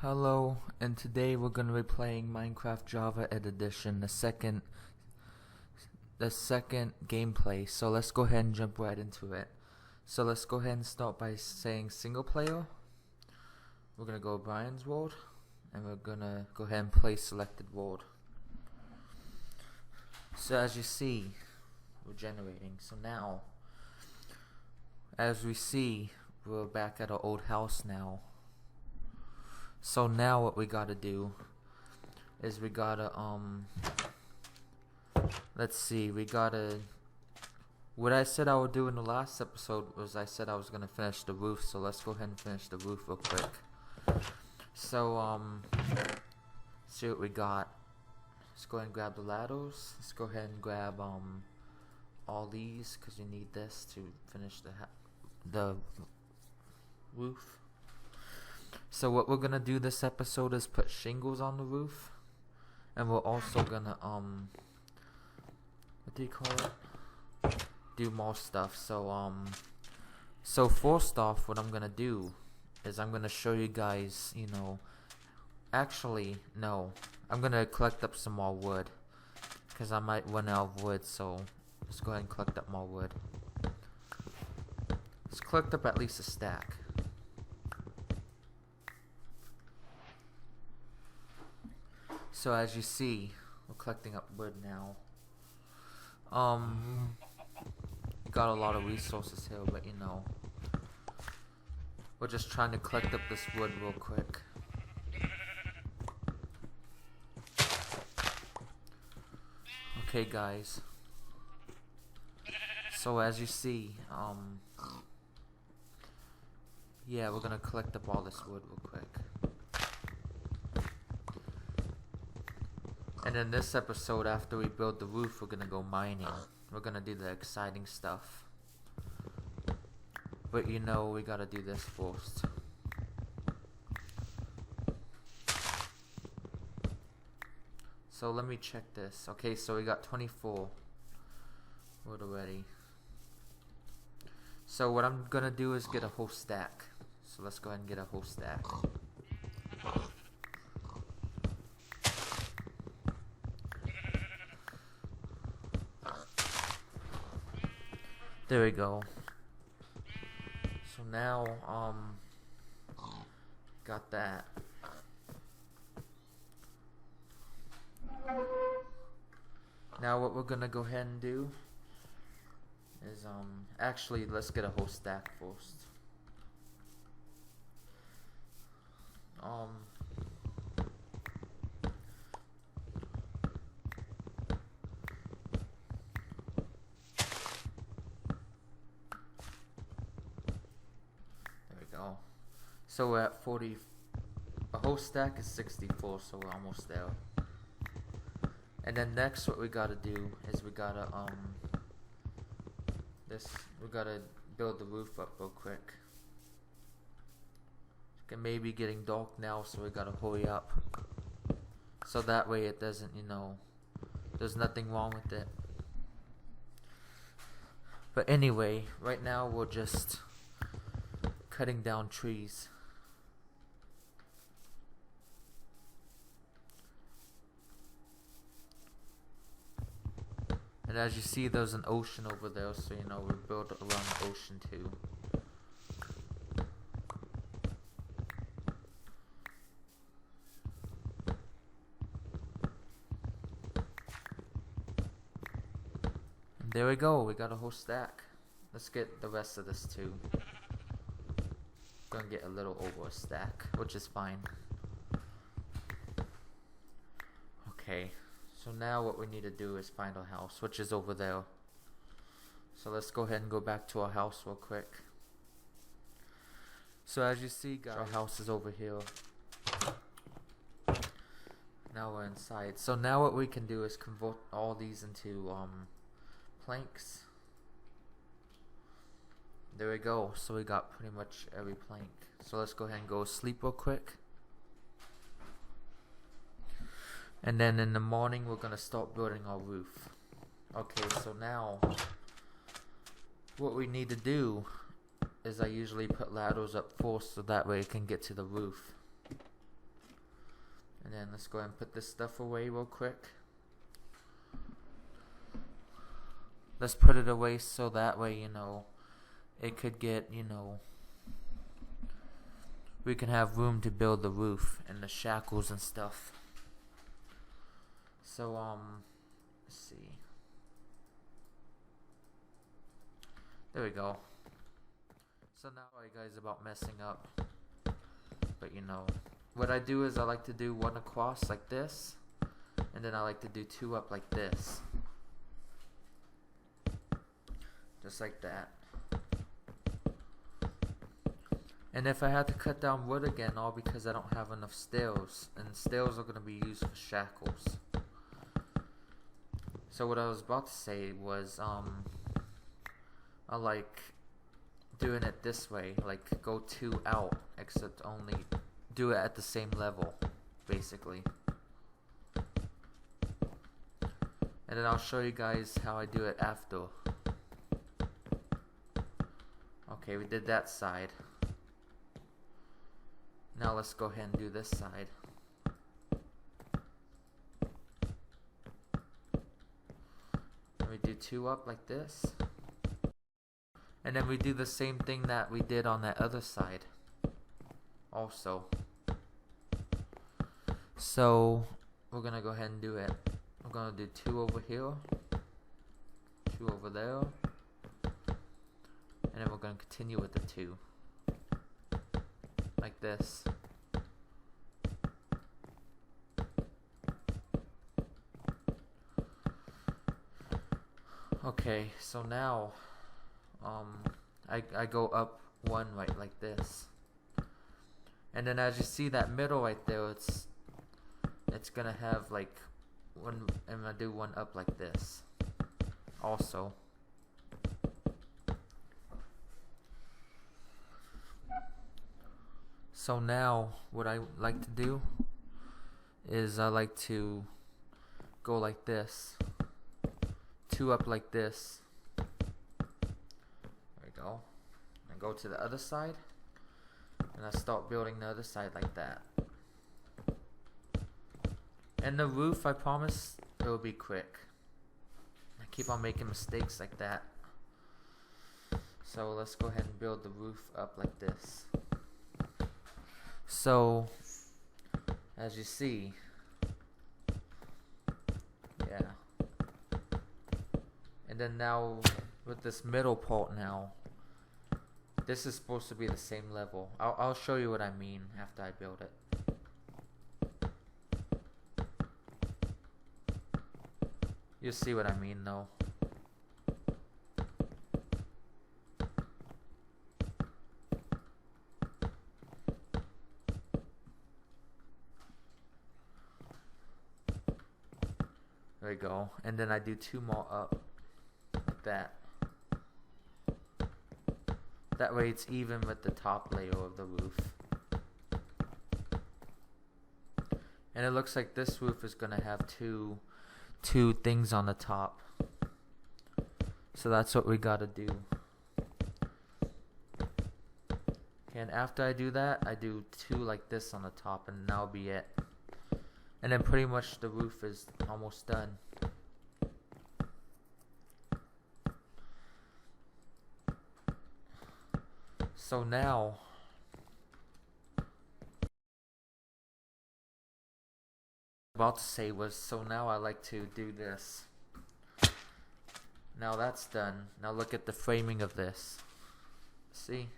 Hello, and today we're gonna be playing Minecraft Java Ed Edition, the second gameplay. So let's go ahead and jump right into it. So let's go ahead and start by saying single player. We're gonna go Brian's world, and we're gonna go ahead and play selected world. So as you see, we're generating. So now, as we see, we're back at our old house now. So now what we gotta do is we gotta let's see, what I said I would do in the last episode was I said I was gonna finish the roof. So let's go ahead and finish the roof real quick. So see what we got. Let's go ahead and grab the ladders. Let's go ahead and grab all these, because you need this to finish the roof. So what we're gonna do this episode is put shingles on the roof, and we're also gonna what do you call it? Do more stuff. So first off, what I'm gonna do is I'm gonna show you guys. Actually no, I'm gonna collect up some more wood, because I might run out of wood. So let's go ahead and collect up more wood. Let's collect up at least a stack. So as you see, we're collecting up wood now. Got a lot of resources here, but we're just trying to collect up this wood real quick. Okay guys. So as you see, yeah, we're gonna collect up all this wood real quick. And in this episode, after we build the roof, we're gonna go mining. We're gonna do the exciting stuff. But we gotta do this first. So let me check this. Okay, so we got 24 wood already. So what I'm gonna do is get a whole stack. So let's go ahead and get a whole stack. There we go. So now, got that. Now what we're gonna go ahead and do is, actually, let's get a whole stack first. So we're at 40. A whole stack is 64, so we're almost there. And then next, what we gotta do is we gotta build the roof up real quick. It may be getting dark now, so we gotta hurry up. So that way it doesn't, there's nothing wrong with it. But anyway, right now we're just cutting down trees. And as you see, there's an ocean over there, so we build around the ocean too. And there we go, we got a whole stack. Let's get the rest of this too. Gonna get a little over a stack, which is fine. Okay. So now what we need to do is find our house, which is over there. So let's go ahead and go back to our house real quick. So as you see, guys, our house is over here. Now we're inside. So now what we can do is convert all these into planks. There we go. So we got pretty much every plank. So let's go ahead and go sleep real quick. And then in the morning, we're going to start building our roof. Okay, so now, what we need to do is I usually put ladders up first, so that way it can get to the roof. And then let's go ahead and put this stuff away real quick. Let's put it away so that way, you know, it could get, you know, we can have room to build the roof and the shackles and stuff. So, let's see. There we go. So now, sorry guys about messing up. But you know, what I do is I like to do one across like this. And then I like to do two up like this. Just like that. And if I had to cut down wood again, all because I don't have enough stairs. And stairs are going to be used for shackles. So what I was about to say was, I like doing it this way. Like, go two out, except only do it at the same level, basically. And then I'll show you guys how I do it after. Okay, we did that side. Now let's go ahead and do this side. And we do two up like this. And then we do the same thing that we did on that other side. Also. So, we're gonna go ahead and do it. We're gonna do two over here. Two over there. And then we're gonna continue with the two. Like this. Okay, so now I go up one right like this. And then as you see that middle right there, it's gonna have like one, I'm gonna do one up like this also. So now what I like to do is I like to go like this, two up like this. There we go. And go to the other side, and I start building the other side like that. And the roof, I promise it will be quick. I keep on making mistakes like that. So let's go ahead and build the roof up like this. So, as you see, yeah. And then now, with this middle part now, this is supposed to be the same level. I'll show you what I mean after I build it. You'll see what I mean though. There we go. And then I do two more up. Like that. That way it's even with the top layer of the roof. And it looks like this roof is going to have two things on the top. So that's what we got to do. Okay, and after I do that, I do two like this on the top, and that'll be it. And then pretty much the roof is almost done. So now, about to say was, so now I like to do this. Now that's done. Now look at the framing of this. See?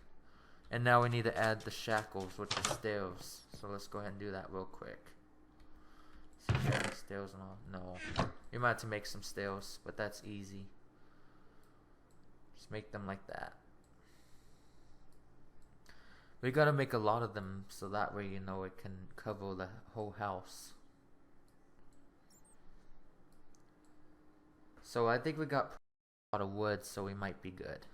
And now we need to add the shackles, which are stairs. So let's go ahead and do that real quick. See if you have any stairs and all. No. You might have to make some stairs, but that's easy. Just make them like that. We gotta make a lot of them so that way, you know, it can cover the whole house. So I think we got a lot of wood, so we might be good.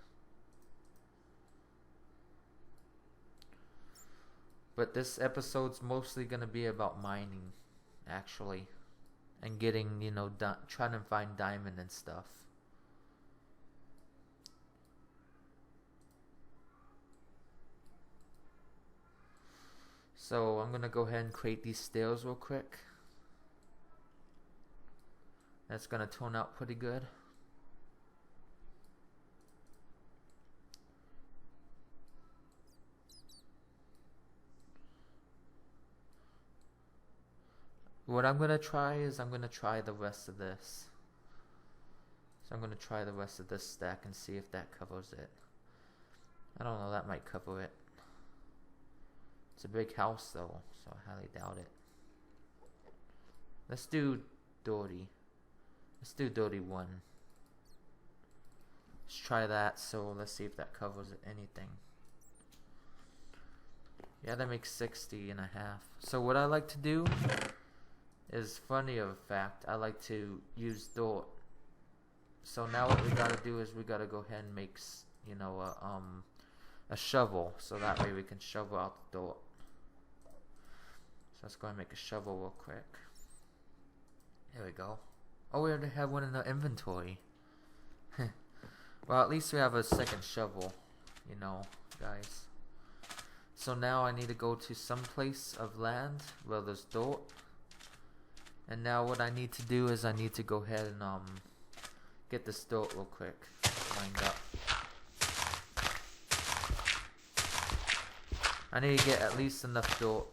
But this episode's mostly gonna be about mining, actually, and getting, you know, trying to find diamond and stuff. So I'm gonna go ahead and create these stairs real quick. That's gonna turn out pretty good. What I'm gonna try is I'm gonna try the rest of this. So I'm gonna try the rest of this stack and see if that covers it. I don't know, that might cover it. It's a big house though, so I highly doubt it. Let's do dirty. Let's do dirty 1. Let's try that, so let's see if that covers anything. Yeah, that makes 60.5. So what I like to do is, funny of fact, I like to use dirt. So now what we gotta do is we gotta go ahead and make, you know, a shovel, so that way we can shovel out the dirt. So let's go ahead and make a shovel real quick. There we go. Oh, we already have one in the inventory. Well, at least we have a second shovel, you know, guys. So now I need to go to some place of land where there's dirt. And now what I need to do is I need to go ahead and get this dirt real quick lined up. I need to get at least enough dirt.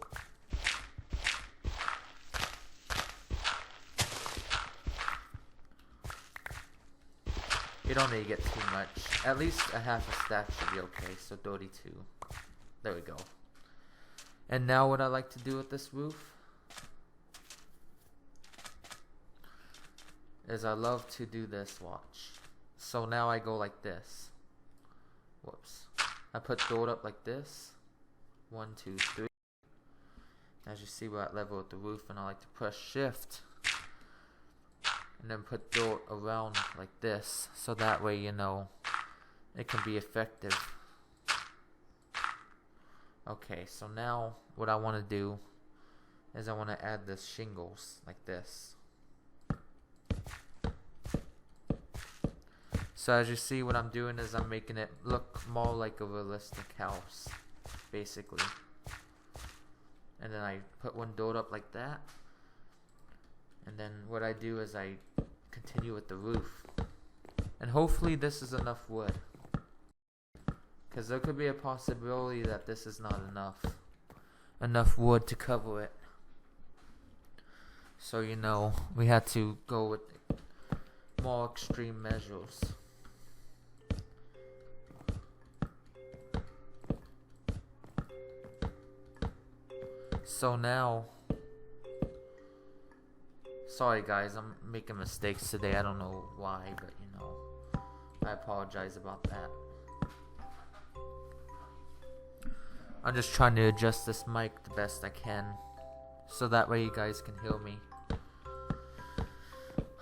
You don't need to get too much. At least a half a stack should be okay. So 32. There we go. And now what I like to do with this roof is I love to do this, watch. So now I go like this. Whoops. I put dirt up like this. 1, 2, 3. As you see, we're at level with the roof, and I like to press shift and then put dirt around like this, so that way, you know, it can be effective. Okay, so now what I want to do is I want to add this shingles like this. So as you see, what I'm doing is I'm making it look more like a realistic house, basically. And then I put one dirt up like that. And then what I do is I continue with the roof. And hopefully this is enough wood. Because there could be a possibility that this is not enough wood to cover it. So, you know, we had to go with more extreme measures. So now, sorry guys, I'm making mistakes today. I don't know why, but you know, I apologize about that. I'm just trying to adjust this mic the best I can, so that way you guys can hear me.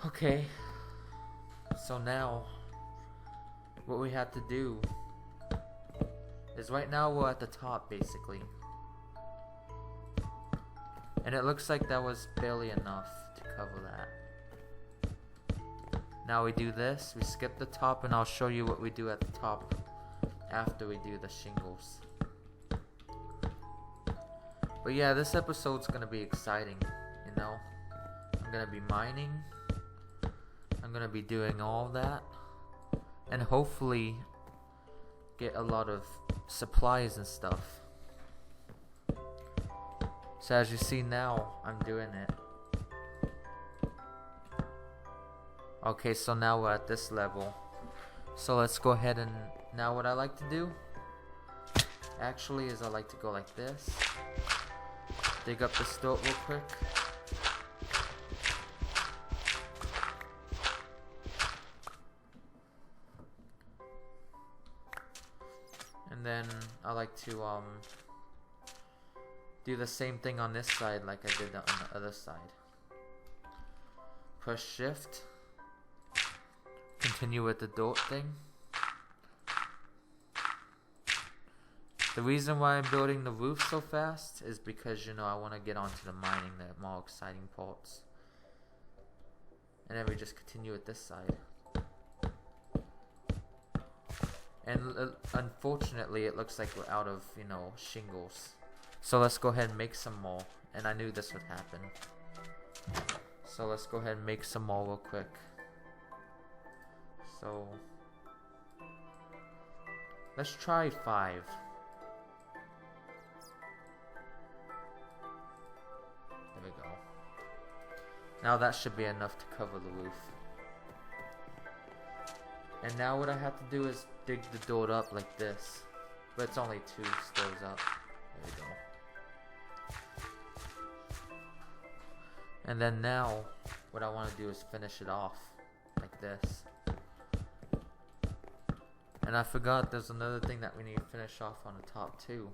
Okay, so now, what we have to do is right now we're at the top basically. And it looks like that was barely enough to cover that. Now we do this, we skip the top, and I'll show you what we do at the top after we do the shingles. But yeah, this episode's gonna be exciting, you know. I'm gonna be mining. I'm gonna be doing all that. And hopefully get a lot of supplies and stuff. So as you see now, I'm doing it. Okay, so now we're at this level. So let's go ahead and, now what I like to do, actually, is I like to go like this. Dig up the dirt real quick. And then I like to do the same thing on this side like I did on the other side. Press shift. Continue with the dirt thing. The reason why I'm building the roof so fast is because, you know, I want to get onto the mining, the more exciting parts. And then we just continue with this side. And unfortunately, it looks like we're out of, you know, shingles. So let's go ahead and make some more. And I knew this would happen. So let's go ahead and make some more real quick. So let's try 5. There we go. Now that should be enough to cover the roof. And now what I have to do is dig the door up like this. But it's only 2 stairs up. There we go. And then now, what I want to do is finish it off like this. And I forgot there's another thing that we need to finish off on the top too.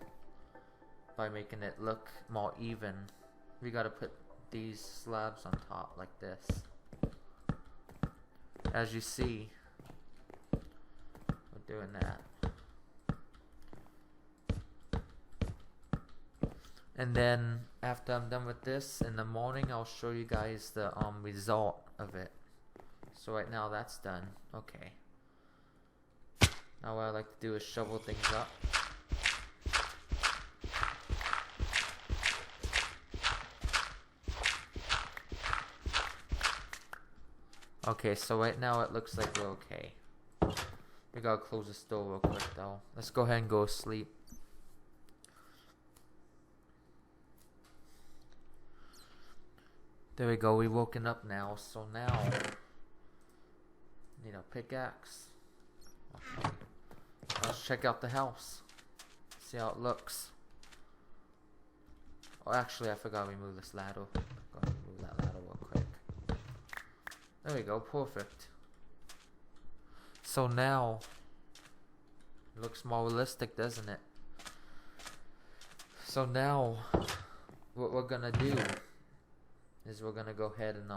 By making it look more even. We gotta put these slabs on top like this. As you see, we're doing that. And then after I'm done with this in the morning, I'll show you guys the result of it. So right now that's done. Okay. Now what I like to do is shovel things up. Okay, so right now it looks like we're okay. We gotta close this door real quick though. Let's go ahead and go to sleep. There we go, we woken up now, so now need a pickaxe. Okay. Let's check out the house. See how it looks. Oh, actually I forgot to remove this ladder. Go ahead and remove that ladder real quick. There we go, perfect. So now it looks more realistic, doesn't it? So now what we're gonna do is we're gonna go ahead and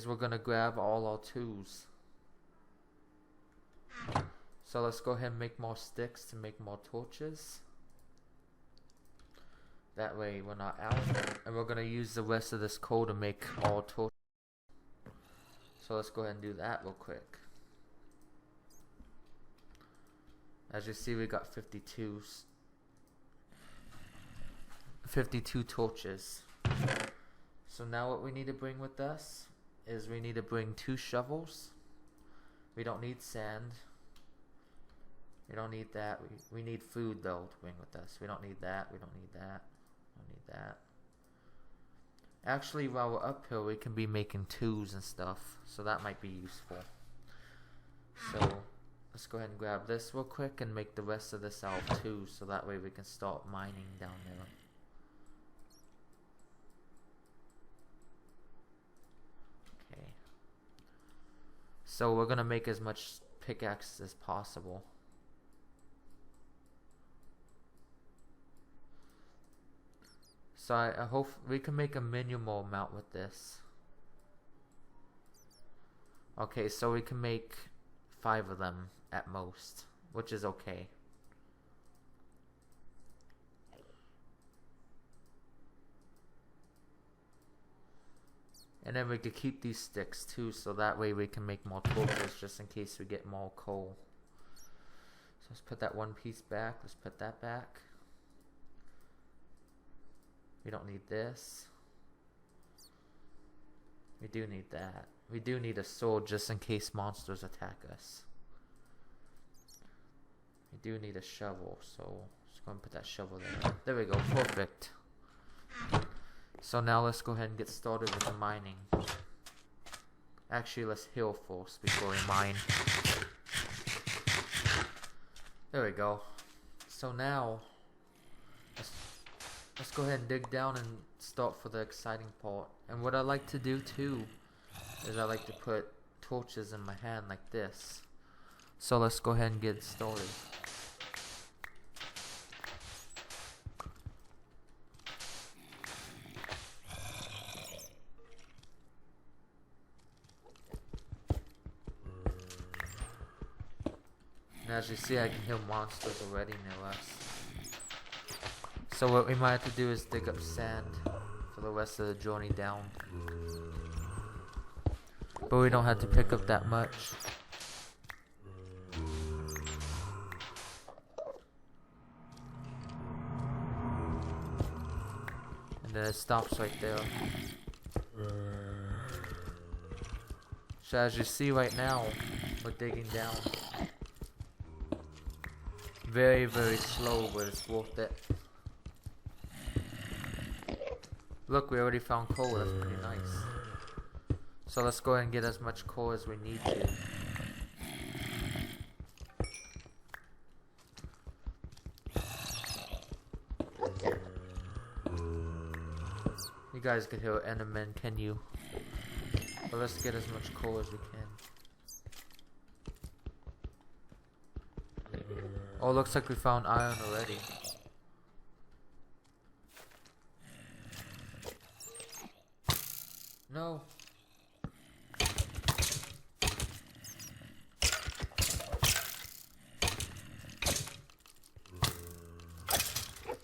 we're gonna grab all our tools. So let's go ahead and make more sticks to make more torches. That way we're not out. And we're gonna use the rest of this coal to make all torches. So let's go ahead and do that real quick. As you see, we got 52 torches. So now what we need to bring with us is we need to bring 2 shovels. We don't need sand. We don't need that. We need food though to bring with us. We don't need that. We don't need that. Don't need that. Actually, while we're up here, we can be making tools and stuff. So that might be useful. So let's go ahead and grab this real quick and make the rest of this out too. So that way we can start mining down there. Okay. So we're gonna make as much pickaxes as possible. So I hope we can make a minimal amount with this. Okay, so we can make 5 of them at most, which is okay. And then we could keep these sticks too, so that way we can make more torches just in case we get more coal. So let's put that one piece back. Let's put that back. We don't need this. We do need that. We do need a sword just in case monsters attack us. We do need a shovel, so just go and put that shovel there. There we go, perfect. So now let's go ahead and get started with the mining. Actually, let's heal first before we mine. There we go. So now let's go ahead and dig down and start for the exciting part. And what I like to do too is I like to put torches in my hand like this. So let's go ahead and get started. And as you see, I can hear monsters already near us. So what we might have to do is dig up sand for the rest of the journey down. But we don't have to pick up that much. then it stops right there. So as you see right now, we're digging down. Very, very slow, but it's worth it. Look, we already found coal. That's pretty nice. So let's go ahead and get as much coal as we need to. You guys can hear Enderman, can you? But let's get as much coal as we can. Oh, looks like we found iron already. No.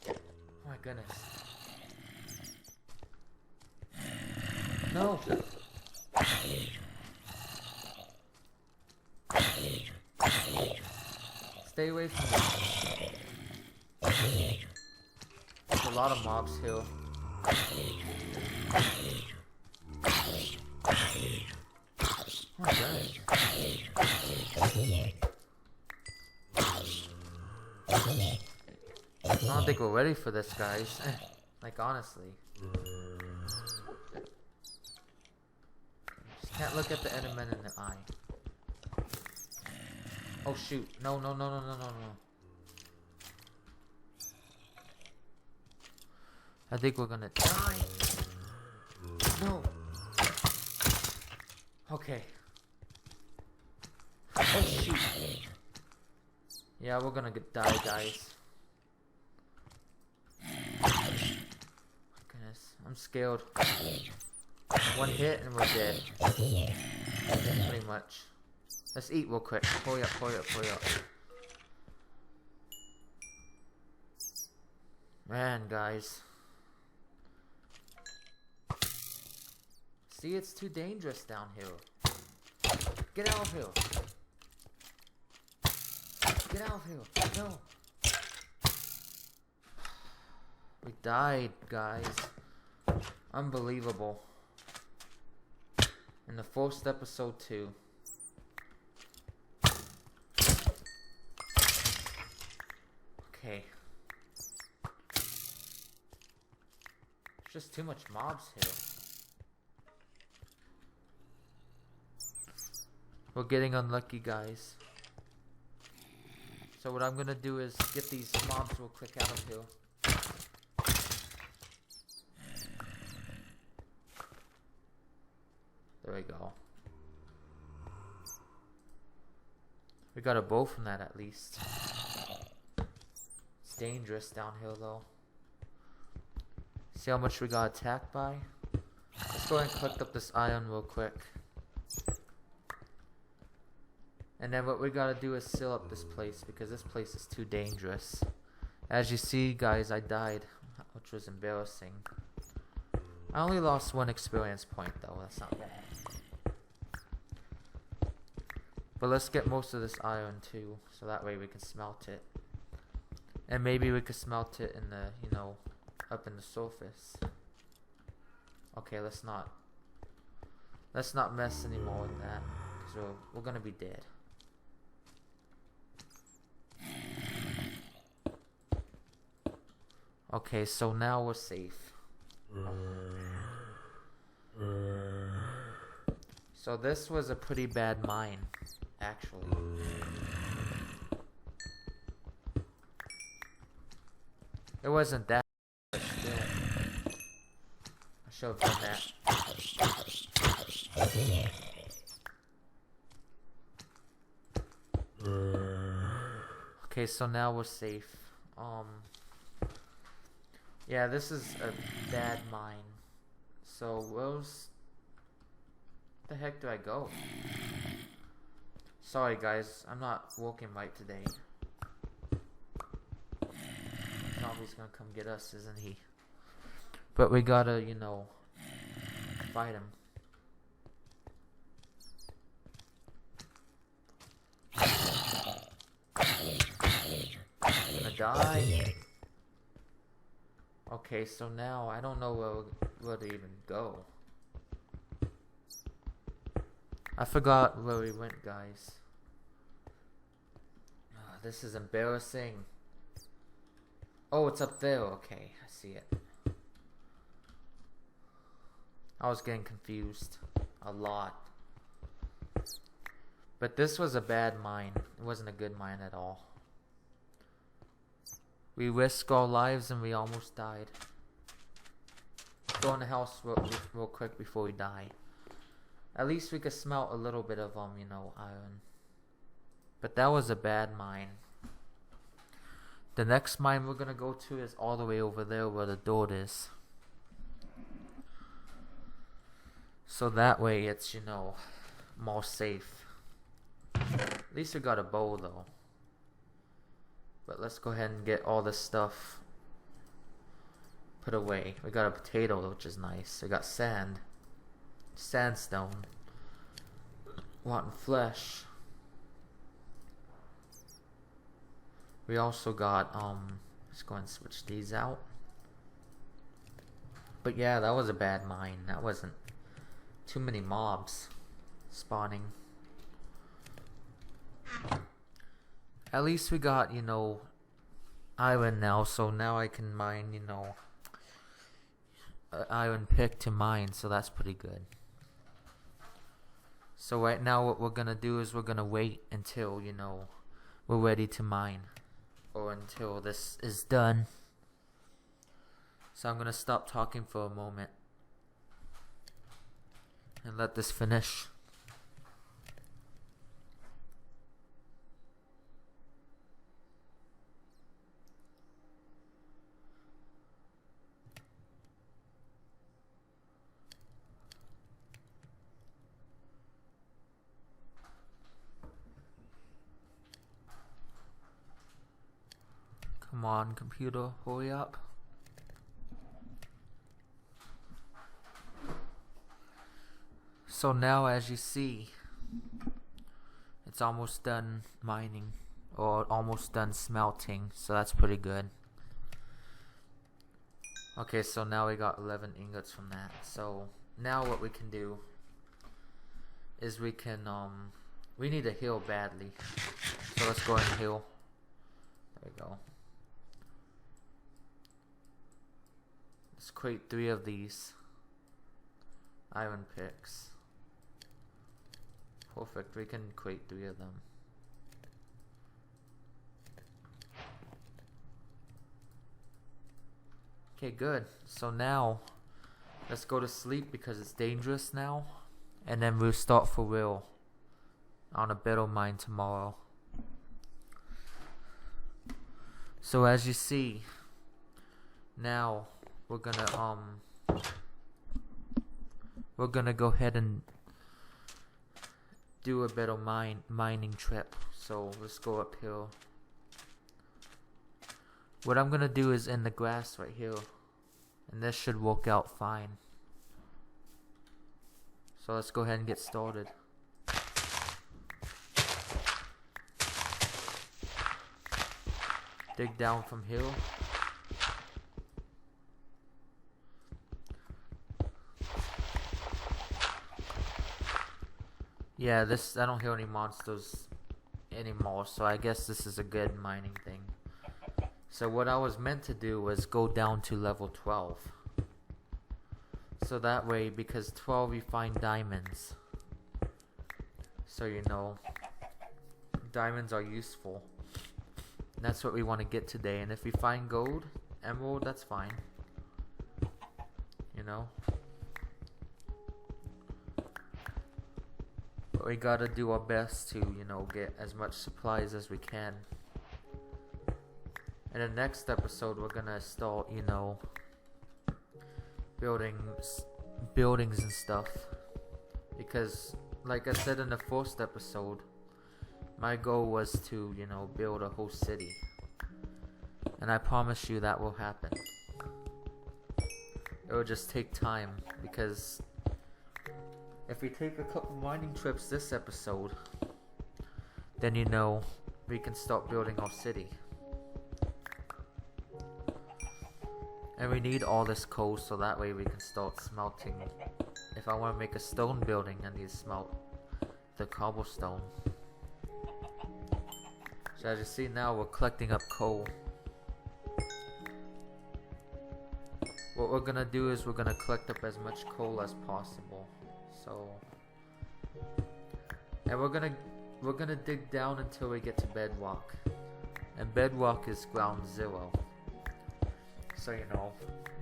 Oh my goodness. No. Stay away from me. There's a lot of mobs here. Oh my goodness. I don't think we're ready for this, guys. Like, honestly. Just can't look at the Enderman in the eye. Oh shoot. No, no, no, no, no, no, no. I think we're gonna die. No. Okay. Oh shoot. Yeah, we're gonna die, guys. My goodness, I'm scared. One hit and we're dead. Pretty much. Let's eat real quick. Hurry up, hurry up, hurry up. Man, guys. See, it's too dangerous down here. Get out of here. Get out of here. No. We died, guys. Unbelievable. In the first episode too. Okay. There's just too much mobs here. We're getting unlucky, guys. So what I'm gonna do is get these mobs real quick out of here. There we go. We got a bow from that at least. It's dangerous down here though. See how much we got attacked by? Let's go ahead and collect up this iron real quick. And then what we gotta do is seal up this place because this place is too dangerous. As you see, guys, I died, which was embarrassing. I only lost 1 experience point though, that's not bad. But let's get most of this iron too, so that way we can smelt it. And maybe we could smelt it in the, you know, up in the surface. Okay, let's not mess anymore with that, because we're gonna be dead. Okay, so now we're safe. So this was a pretty bad mine, actually. It wasn't that, but still. I should have done that. Okay, so now we're safe. Yeah, this is a bad mine. So where the heck do I go? Sorry guys, I'm not working right today. Zombie's gonna come get us, isn't he? But we gotta, you know, fight him. I'm gonna die. Okay, so now I don't know where to even go. I forgot where we went, guys. This is embarrassing. Oh, it's up there. Okay, I see it. I was getting confused a lot. But this was a bad mine. It wasn't a good mine at all. We risked our lives and we almost died. Go in the house real quick before we die. At least we could smelt a little bit of iron. But that was a bad mine. The next mine we're gonna go to is all the way over there where the door is. So that way it's, more safe. At least we got a bow though. But let's go ahead and get all this stuff put away. We got a potato, which is nice. We got sand. Sandstone. Rotten flesh. We also got, let's go and switch these out. But yeah, that was a bad mine. That wasn't too many mobs spawning. At least we got, iron now, so now I can mine, iron pick to mine, so that's pretty good. So right now what we're gonna do is we're gonna wait until, we're ready to mine. Or until this is done. So I'm gonna stop talking for a moment. And let this finish. Come on, computer, hurry up. So now, as you see, it's almost done mining, or almost done smelting, so that's pretty good. Okay, so now we got 11 ingots from that. So now what we can do is we can, we need to heal badly. So let's go ahead and heal. There we go. Let's create 3 of these iron picks. Perfect, we can create 3 of them. Okay, good. So now, let's go to sleep because it's dangerous now. And then we'll start for real on a better mine tomorrow. So as you see, now we're gonna go ahead and do a better mining trip. So let's go up here. What I'm gonna do is in the grass right here, and this should work out fine. So let's go ahead and get started. Dig down from here. Yeah, I don't hear any monsters anymore, so I guess this is a good mining thing. So what I was meant to do was go down to level 12. So that way, because 12 you find diamonds. So diamonds are useful. And that's what we want to get today. And if we find gold, emerald, that's fine. But we gotta do our best to, get as much supplies as we can. In the next episode, we're gonna start, buildings and stuff. Because, like I said in the first episode, my goal was to, build a whole city. And I promise you that will happen. It will just take time, because if we take a couple mining trips this episode, then we can start building our city. And we need all this coal so that way we can start smelting. If I want to make a stone building, I need to smelt the cobblestone. So as you see now, we're collecting up coal. What we're gonna do is we're gonna collect up as much coal as possible. So, and we're gonna dig down until we get to bedrock. And bedrock is ground zero. So you know,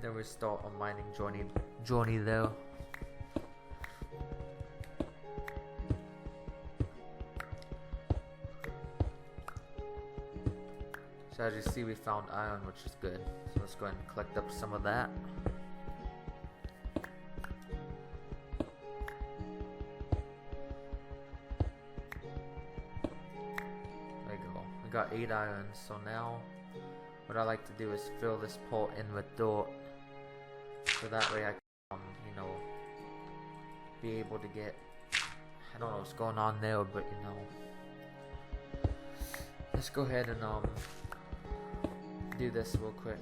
then we start a mining journey there. So as you see, we found iron, which is good. So let's go ahead and collect up some of that. There you go. We got 8 iron. So now, what I like to do is fill this pot in with dirt. So that way I can, you know, be able to get, I don't know what's going on there, but you know. Let's go ahead and do this real quick.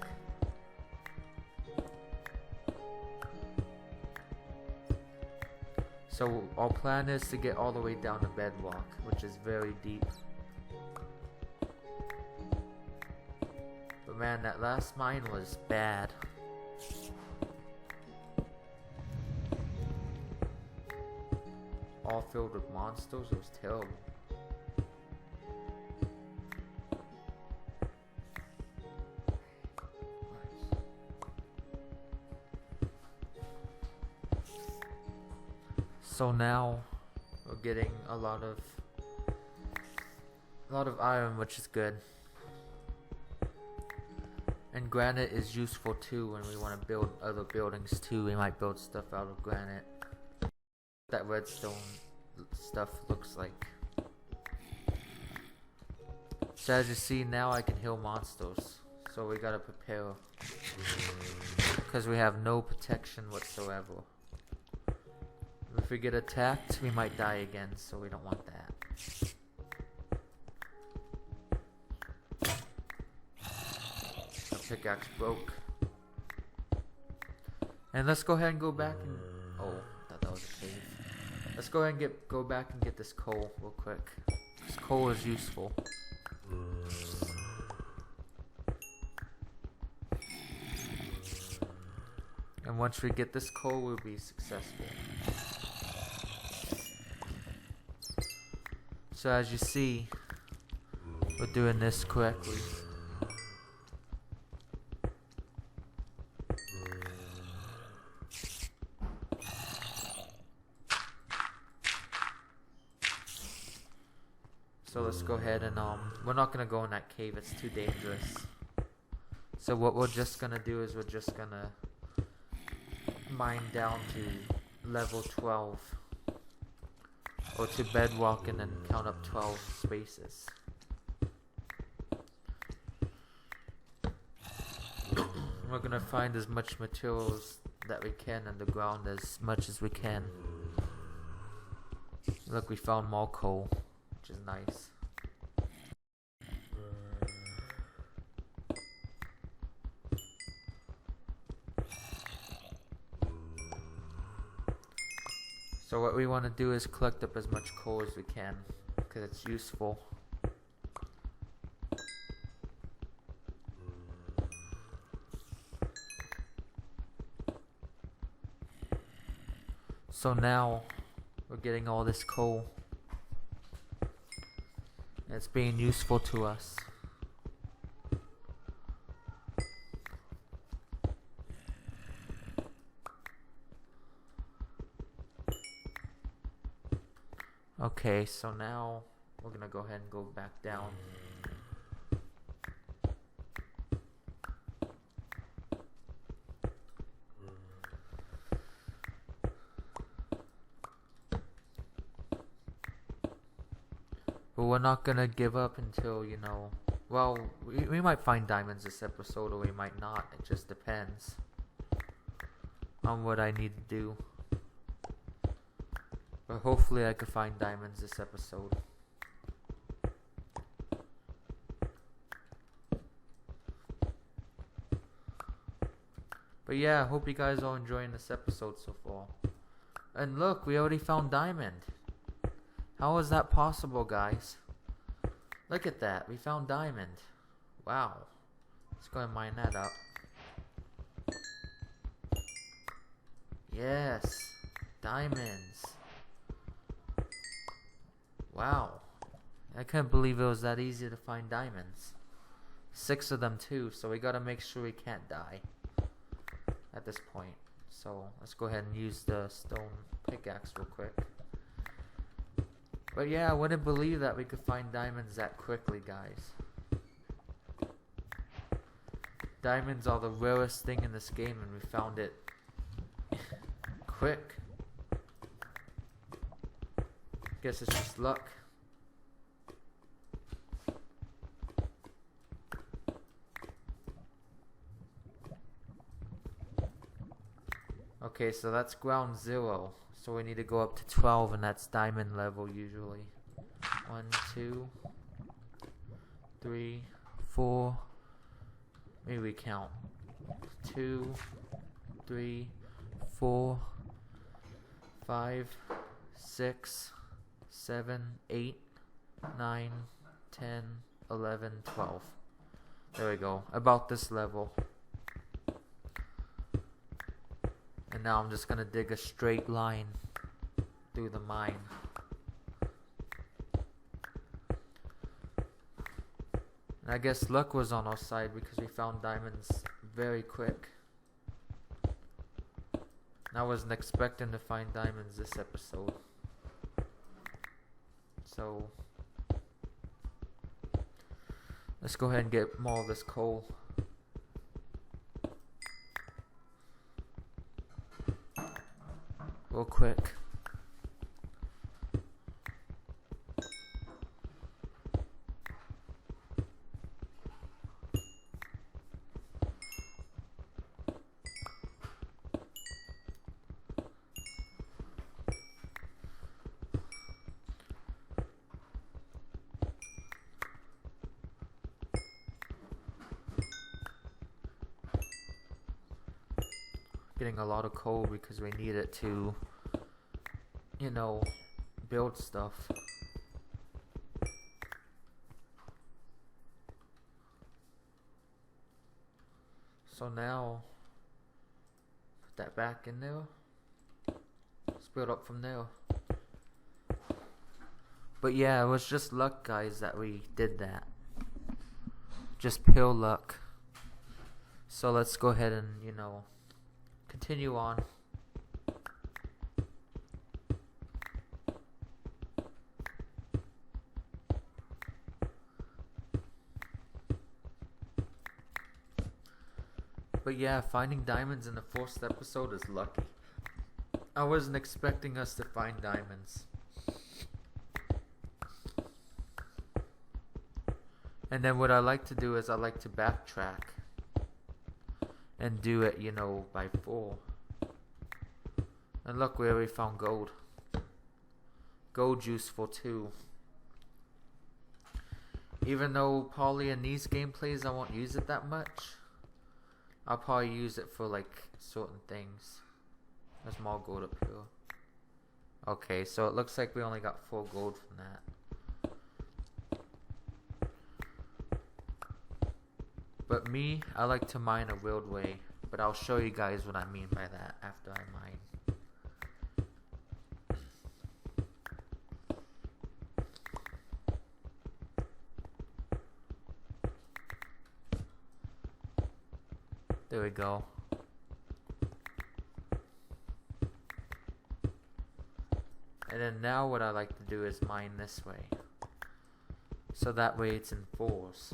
So our plan is to get all the way down to bedrock, which is very deep. But man, that last mine was bad. All filled with monsters, it was terrible. So now we're getting a lot of iron, which is good. And granite is useful too when we want to build other buildings too. We might build stuff out of granite. That redstone stuff looks like. So as you see now, I can heal monsters. So we gotta prepare, because we have no protection whatsoever. If we get attacked, we might die again, so we don't want that. The pickaxe broke. And let's go ahead and go back and... Oh, I thought that was a cave. Let's go ahead and go back and get this coal real quick. This coal is useful. And once we get this coal, we'll be successful. So as you see, we're doing this correctly. So let's go ahead and we're not gonna go in that cave, it's too dangerous. So what we're just gonna do is we're just gonna mine down to level 12. Or to bedrock and then count up 12 spaces. We're gonna find as much materials that we can in the ground as much as we can. Look, we found more coal, which is nice. So what we want to do is collect up as much coal as we can, because it's useful. So now we're getting all this coal. It's being useful to us. Okay, so now we're gonna go ahead and go back down. But we're not gonna give up until, you know, well, we might find diamonds this episode or we might not. It just depends on what I need to do. But hopefully I could find diamonds this episode. But yeah, I hope you guys are enjoying this episode so far. And look, we already found diamond. How is that possible, guys? Look at that, we found diamond. Wow. Let's go and mine that up. Yes, diamonds. Wow. I couldn't believe it was that easy to find diamonds. 6 of them too, so we gotta make sure we can't die at this point. So let's go ahead and use the stone pickaxe real quick. But yeah, I wouldn't believe that we could find diamonds that quickly, guys. Diamonds are the rarest thing in this game, and we found it quick. Guess it's just luck. Okay, so that's ground 0. So we need to go up to 12, and that's diamond level usually. 1, 2, 3, 4. Maybe we count. 2, 3, 4, 5, 6, 7, 8, 9, 10, 11, 12. There we go. About this level. And now I'm just gonna dig a straight line through the mine. And I guess luck was on our side because we found diamonds very quick. And I wasn't expecting to find diamonds this episode. So let's go ahead and get more of this coal. Real quick. Getting a lot of coal because we need it to, you know, build stuff. So now, put that back in there. Let's build up from there. But yeah, it was just luck, guys, that we did that. Just pure luck. So let's go ahead and, you know, continue on. But yeah, finding diamonds in the first episode is lucky. I wasn't expecting us to find diamonds. And then what I like to do is I like to backtrack and do it, you know, by 4. And look, we already found gold. Gold juice for 2. Even though probably in these gameplays I won't use it that much, I'll probably use it for like certain things. There's more gold up here. Okay, so it looks like we only got 4 gold from that. But me, I like to mine a weird way. But I'll show you guys what I mean by that after I mine. There we go. And then now what I like to do is mine this way. So that way it's in 4s.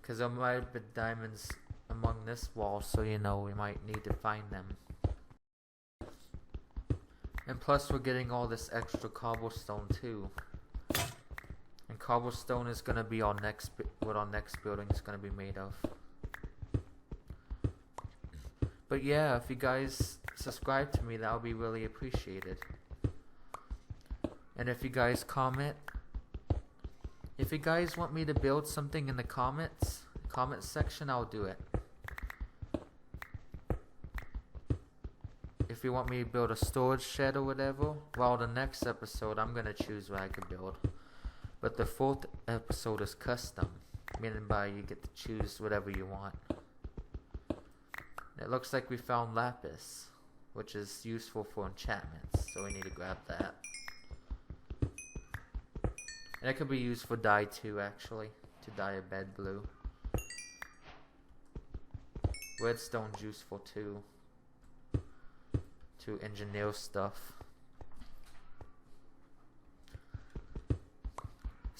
Because there might be diamonds among this wall, so you know we might need to find them. And plus we're getting all this extra cobblestone too. And cobblestone is gonna be our next what our next building is gonna be made of. But yeah, if you guys subscribe to me, that would be really appreciated. And if you guys comment, if you guys want me to build something in the comment section, I'll do it. if you want me to build a storage shed or whatever, well, the next episode I'm gonna choose what I could build. But the 4th episode is custom, meaning by you get to choose whatever you want. It looks like we found lapis, which is useful for enchantments, so we need to grab that. And it can be used for dye too, actually, to dye a bed blue. Redstone's useful too, to engineer stuff.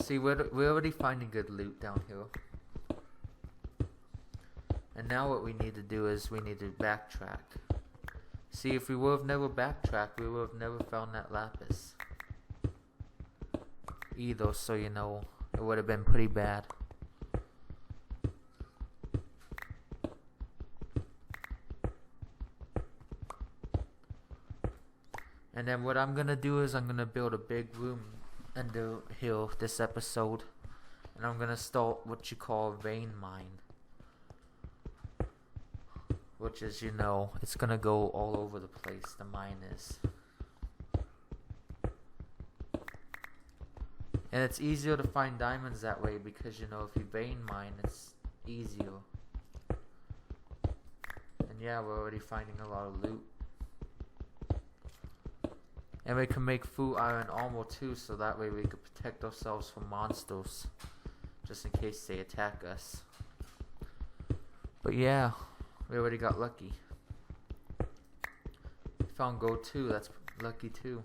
See, we're already finding good loot down here. And now what we need to do is we need to backtrack. See, if we would have never backtracked, we would have never found that lapis either, so you know, it would have been pretty bad. And then what I'm gonna do is I'm gonna build a big room under here this episode, and I'm gonna start what you call a vein mine, which is, you know, it's gonna go all over the place. The mine is. And it's easier to find diamonds that way because, you know, if you vein mine, it's easier. And yeah, we're already finding a lot of loot. And we can make full iron armor too, so that way we can protect ourselves from monsters, just in case they attack us. But yeah, we already got lucky. Found gold too, that's lucky too.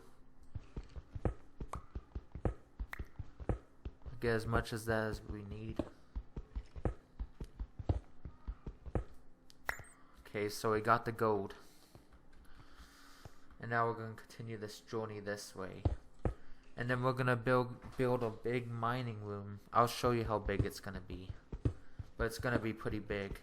Get as much as that as we need. Okay, so we got the gold. And now we're going to continue this journey this way. And then we're going to build a big mining room. I'll show you how big it's going to be. But it's going to be pretty big.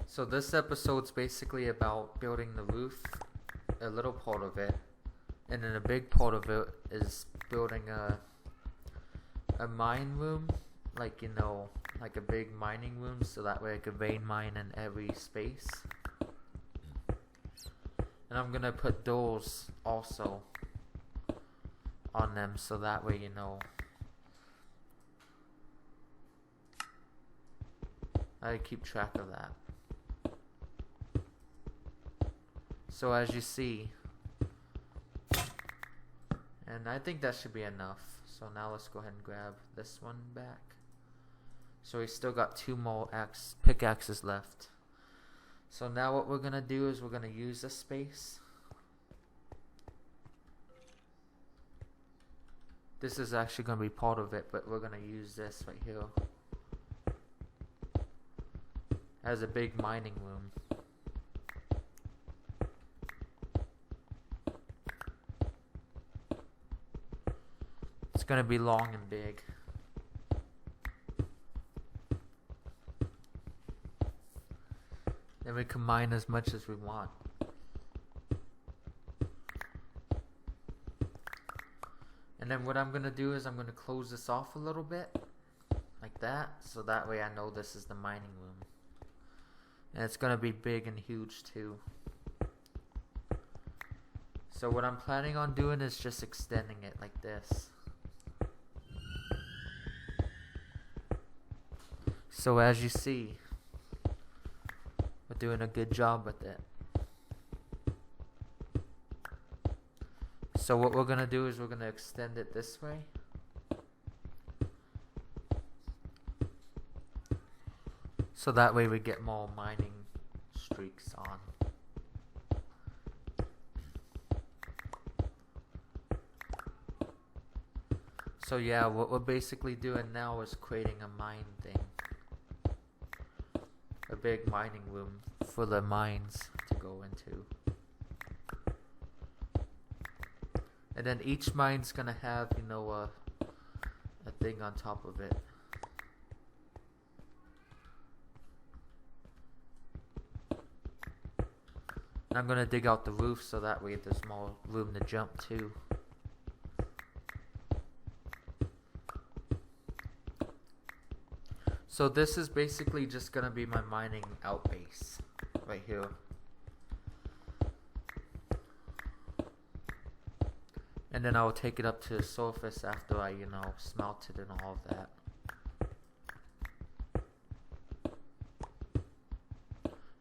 So this episode's basically about building the roof, a little part of it. And then a big part of it is building a mine room, like, you know, like a big mining room, so that way I could vein mine in every space. And I'm gonna put doors also on them, so that way, you know, I keep track of that. So as you see, and I think that should be enough. So now let's go ahead and grab this one back. So we still got 2 more pickaxes left. So now what we're going to do is we're going to use this space. This is actually going to be part of it, but we're going to use this right here as a big mining room. It's going to be long and big. Then we can mine as much as we want. And then what I'm going to do is I'm going to close this off a little bit, like that, so that way I know this is the mining room. And it's going to be big and huge too. So what I'm planning on doing is just extending it like this. So as you see, we're doing a good job with it. So what we're going to do is we're going to extend it this way. So that way we get more mining streaks on. So yeah, what we're basically doing now is creating a mine thing. A big mining room for the mines to go into. And then each mine's gonna have, you know, a thing on top of it. And I'm gonna dig out the roof so that way there's more room to jump to. So this is basically just gonna be my mining out base right here. And then I'll take it up to the surface after I, smelt it and all of that.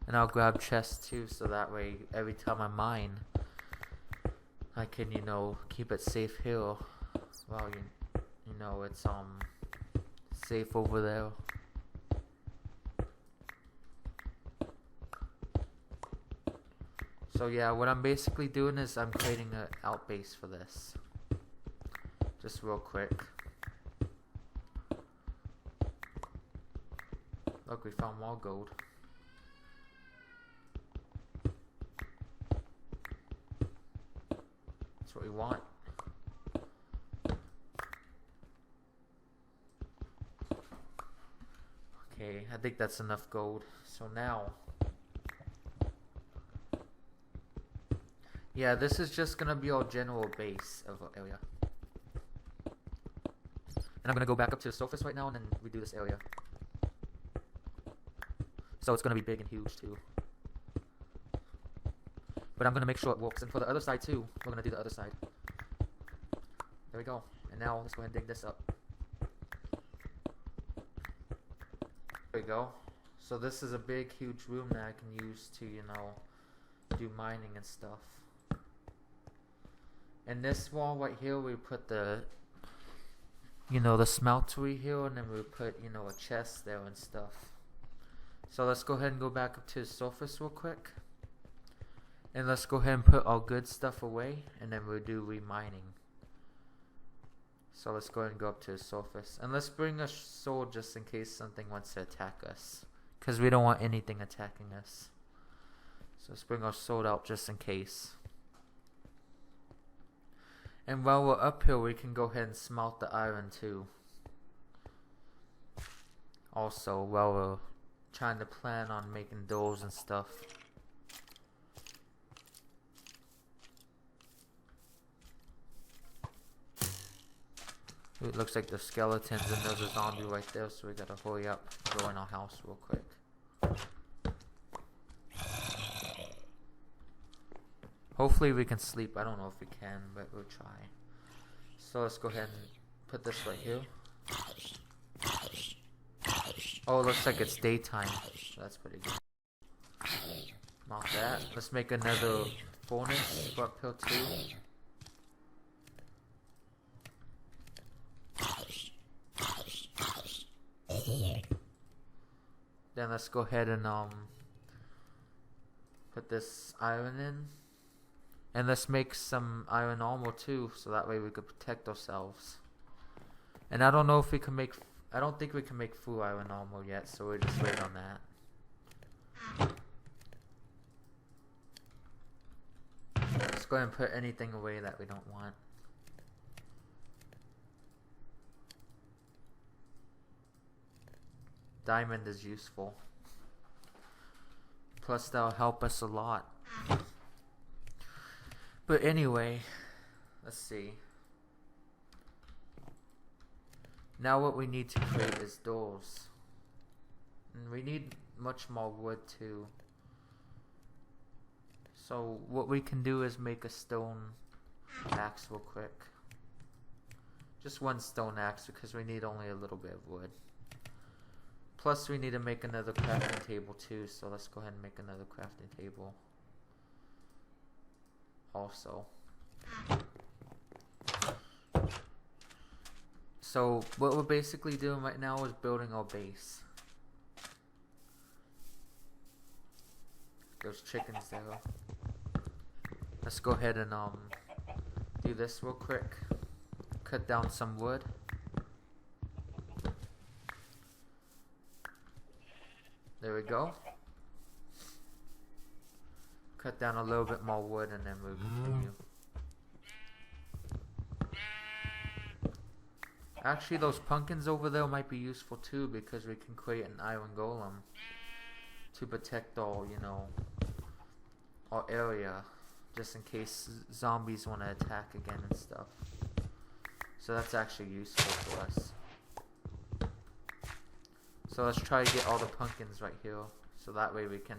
And I'll grab chests too, so that way every time I mine, I can, keep it safe here. Well, it's safe over there. So yeah, what I'm basically doing is I'm creating an out base for this. Just real quick. Look, we found more gold. That's what we want. Okay, I think that's enough gold. So now, yeah, this is just gonna be our general base of the area. And I'm gonna go back up to the surface right now and then redo this area. So it's gonna be big and huge too. But I'm gonna make sure it works. And for the other side too, we're gonna do the other side. There we go. And now let's go ahead and dig this up. There we go. So this is a big, huge room that I can use to, do mining and stuff. And this wall right here, we put the, the smeltery here, and then we put, a chest there and stuff. So let's go ahead and go back up to the surface real quick. And let's go ahead and put our good stuff away, and then we'll do remining. So let's go ahead and go up to the surface. And let's bring a sword just in case something wants to attack us. Because we don't want anything attacking us. So let's bring our sword out just in case. And while we're up here, we can go ahead and smelt the iron too. Also, while we're trying to plan on making doors and stuff. It looks like there's skeletons and there's a zombie right there, so we gotta hurry up and go in our house real quick. Hopefully we can sleep. I don't know if we can, but we'll try. So let's go ahead and put this right here. Oh, it looks like it's daytime. That's pretty good. Not that. Let's make another furnace for up here too. Then let's go ahead and put this iron in. And let's make some iron armor too, so that way we could protect ourselves. And I don't know if we can make, I don't think we can make full iron armor yet, so we'll just wait on that. Let's go ahead and put anything away that we don't want. Diamond is useful. Plus that'll help us a lot. But anyway, let's see. Now what we need to create is doors. And we need much more wood too. So what we can do is make a stone axe real quick. Just one stone axe because we need only a little bit of wood. Plus we need to make another crafting table too, so let's go ahead and make another crafting table. Also. So what we're basically doing right now is building our base. There's chickens there. Let's go ahead and do this real quick. Cut down some wood. There we go. Cut down a little bit more wood and then we'll continue. Actually, those pumpkins over there might be useful too, because we can create an iron golem to protect all, our area, just in case zombies want to attack again and stuff. So that's actually useful for us. So let's try to get all the pumpkins right here. So that way we can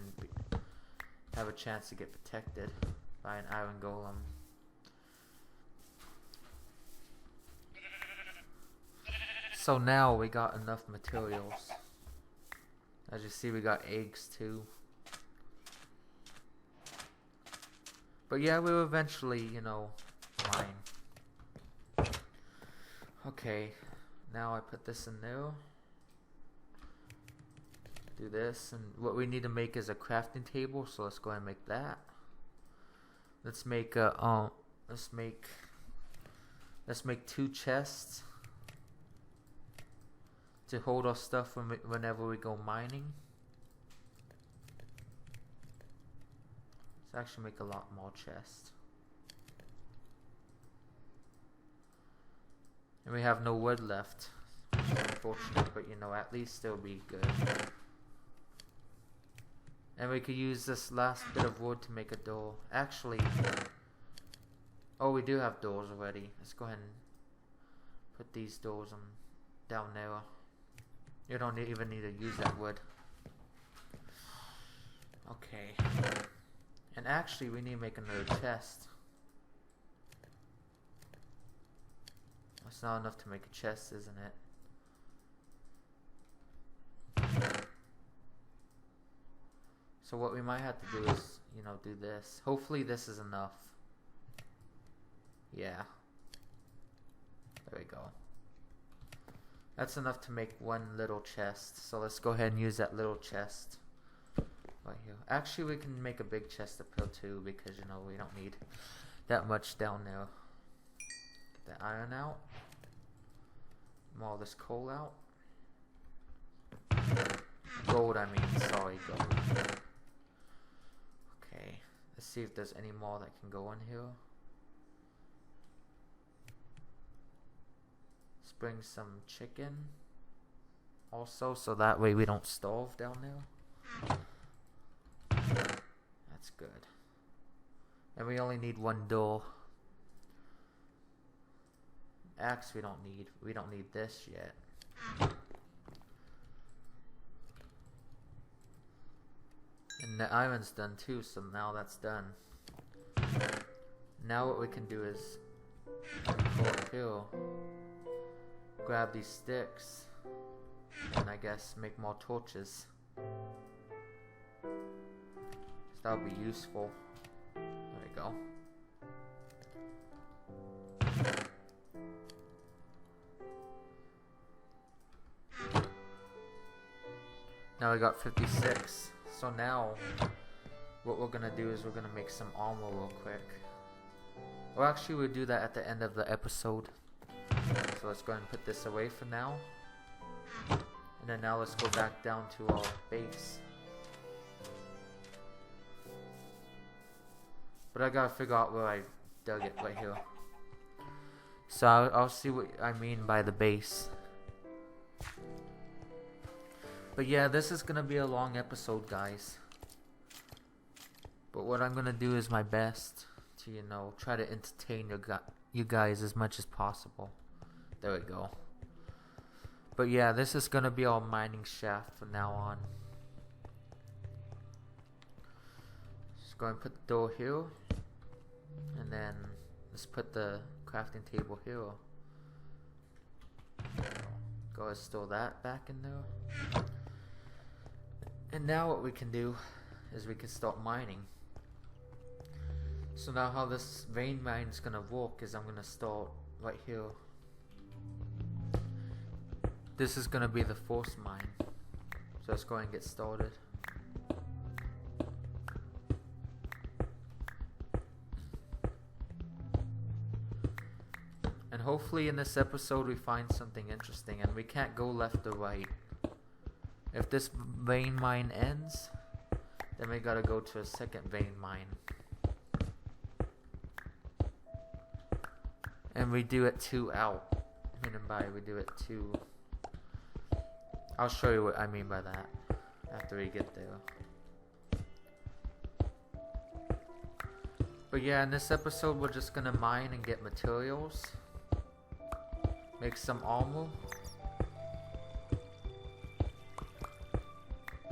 have a chance to get protected by an iron golem. So now we got enough materials. As you see, we got eggs too. But yeah, we'll eventually, you know, mine. Okay, now I put this in there. Do this, and what we need to make is a crafting table, so let's go ahead and make that. Let's make a let's make 2 chests to hold our stuff whenever we go mining. Let's actually make a lot more chests. And we have no wood left, which is unfortunate, but you know, at least it'll be good. And we could use this last bit of wood to make a door. Actually, oh, we do have doors already. Let's go ahead and put these doors on down there. You don't even need to use that wood. Okay. And actually, we need to make another chest. That's not enough to make a chest, isn't it? So what we might have to do is, you know, do this. Hopefully this is enough. Yeah. There we go. That's enough to make one little chest. So let's go ahead and use that little chest right here. Actually, we can make a big chest up here too, because, you know, we don't need that much down there. Get the iron out. All this coal out. Gold, I mean. Sorry, gold. Okay. Let's see if there's any more that can go in here. Let's bring some chicken. Also, so that way we don't starve down there. That's good. And we only need one door. Axe we don't need. We don't need this yet. And the iron's done too, so now that's done. Now what we can do is go up here, grab these sticks, and I guess make more torches. So that'll be useful. There we go. Now we got 56. So now, what we're gonna do is we're gonna make some armor real quick. Well, actually, we'll do that at the end of the episode. So let's go ahead and put this away for now. And then now let's go back down to our base. But I gotta figure out where I dug it right here. So I'll see what I mean by the base. But yeah, this is gonna be a long episode, guys. But what I'm gonna do is my best to, you know, try to entertain you guys as much as possible. There we go. But yeah, this is gonna be our mining shaft from now on. Just go and put the door here, and then let's put the crafting table here. Go ahead and store that back in there. And now what we can do is we can start mining. So now how this vein mine is gonna work is I'm gonna start right here. This is gonna be the first mine. So let's go ahead and get started. And hopefully in this episode we find something interesting, and we can't go left or right. If this vein mine ends, then we gotta go to a second vein mine. And we do it 2 out. Meaning by we do it 2. I'll show you what I mean by that after we get there. But yeah, in this episode we're just gonna mine and get materials. Make some armor.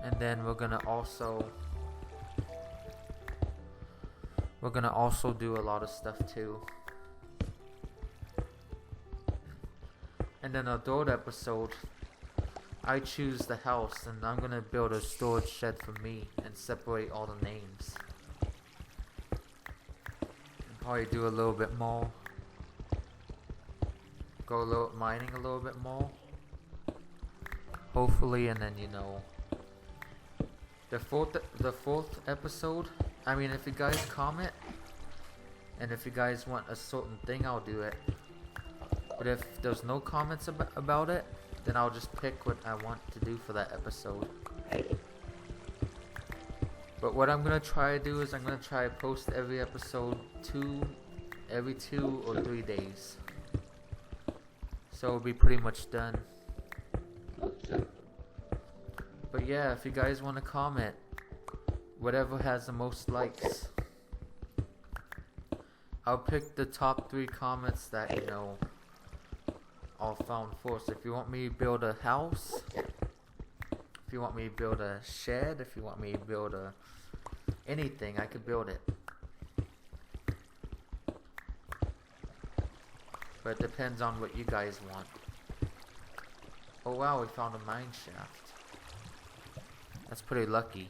And then we're gonna also do a lot of stuff too. And then a third episode, I choose the house, and I'm gonna build a storage shed for me and separate all the names. And probably do a little bit more. Go mining a little bit more. Hopefully, and then the fourth episode. I mean, if you guys comment, and if you guys want a certain thing, I'll do it. But if there's no comments about it, then I'll just pick what I want to do for that episode. But what I'm gonna try to do is I'm gonna try to post every episode every 2 or 3 days. So it'll be pretty much done. But yeah, if you guys want to comment, whatever has the most likes, I'll pick the top 3 comments that all found first. If you want me to build a house, if you want me to build a shed, if you want me to build anything, I could build it. But it depends on what you guys want. Oh wow, we found a mine shaft. That's pretty lucky.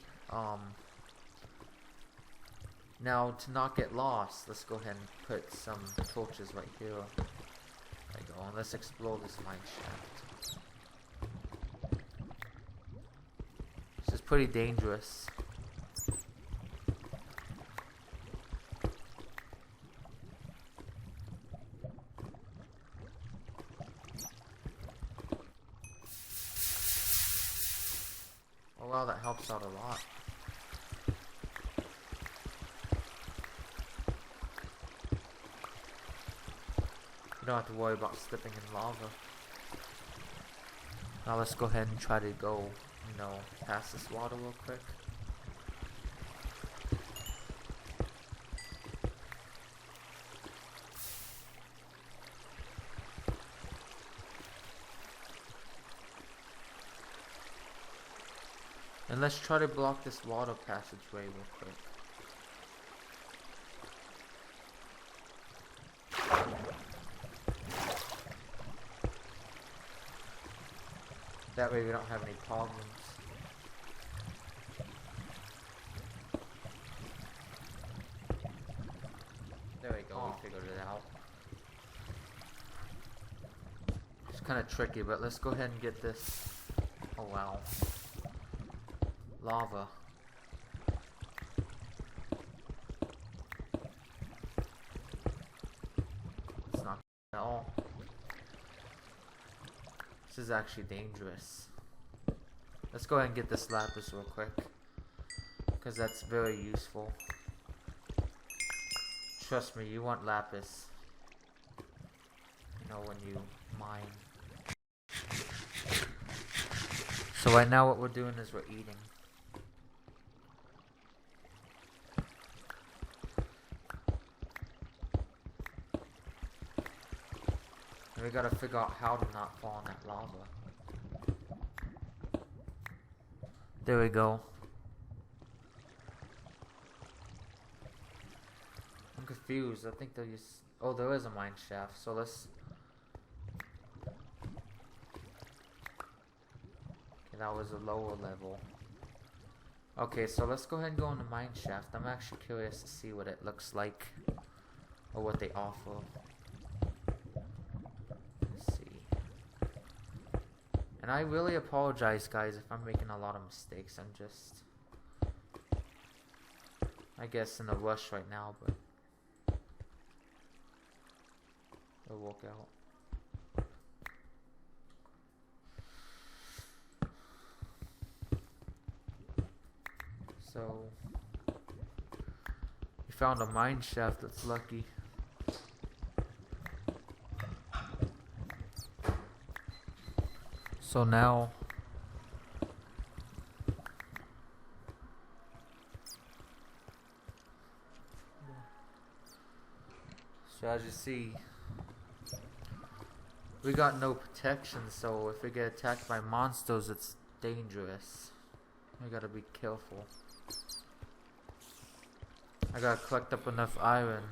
Now to not get lost, let's go ahead and put some torches right here. There you go, and let's explore this mine shaft. This is pretty dangerous. Oh wow, that helps out a lot. You don't have to worry about slipping in lava. Now let's go ahead and try to go, past this water real quick. And let's try to block this water passageway real quick. That way we don't have any problems. There we go, we figured it out. It's kind of tricky, but let's go ahead and get this. Oh wow. Lava. It's not at all. This is actually dangerous. Let's go ahead and get this lapis real quick, because that's very useful. Trust me, you want lapis. When you mine. So right now what we're doing is we're eating. And we gotta figure out how to not fall in that lava. There we go. I'm confused. I think they'll use... Oh, there is a mine shaft, so let's... Okay, that was a lower level. Okay, so let's go ahead and go in the mine shaft. I'm actually curious to see what it looks like, or what they offer. Let's see. And I really apologize, guys, if I'm making a lot of mistakes. I'm just, I guess, in a rush right now, but it'll work out. So, we found a mine shaft. That's lucky. So now, so as you see, we got no protection, so if we get attacked by monsters, it's dangerous. I gotta be careful. I gotta collect up enough iron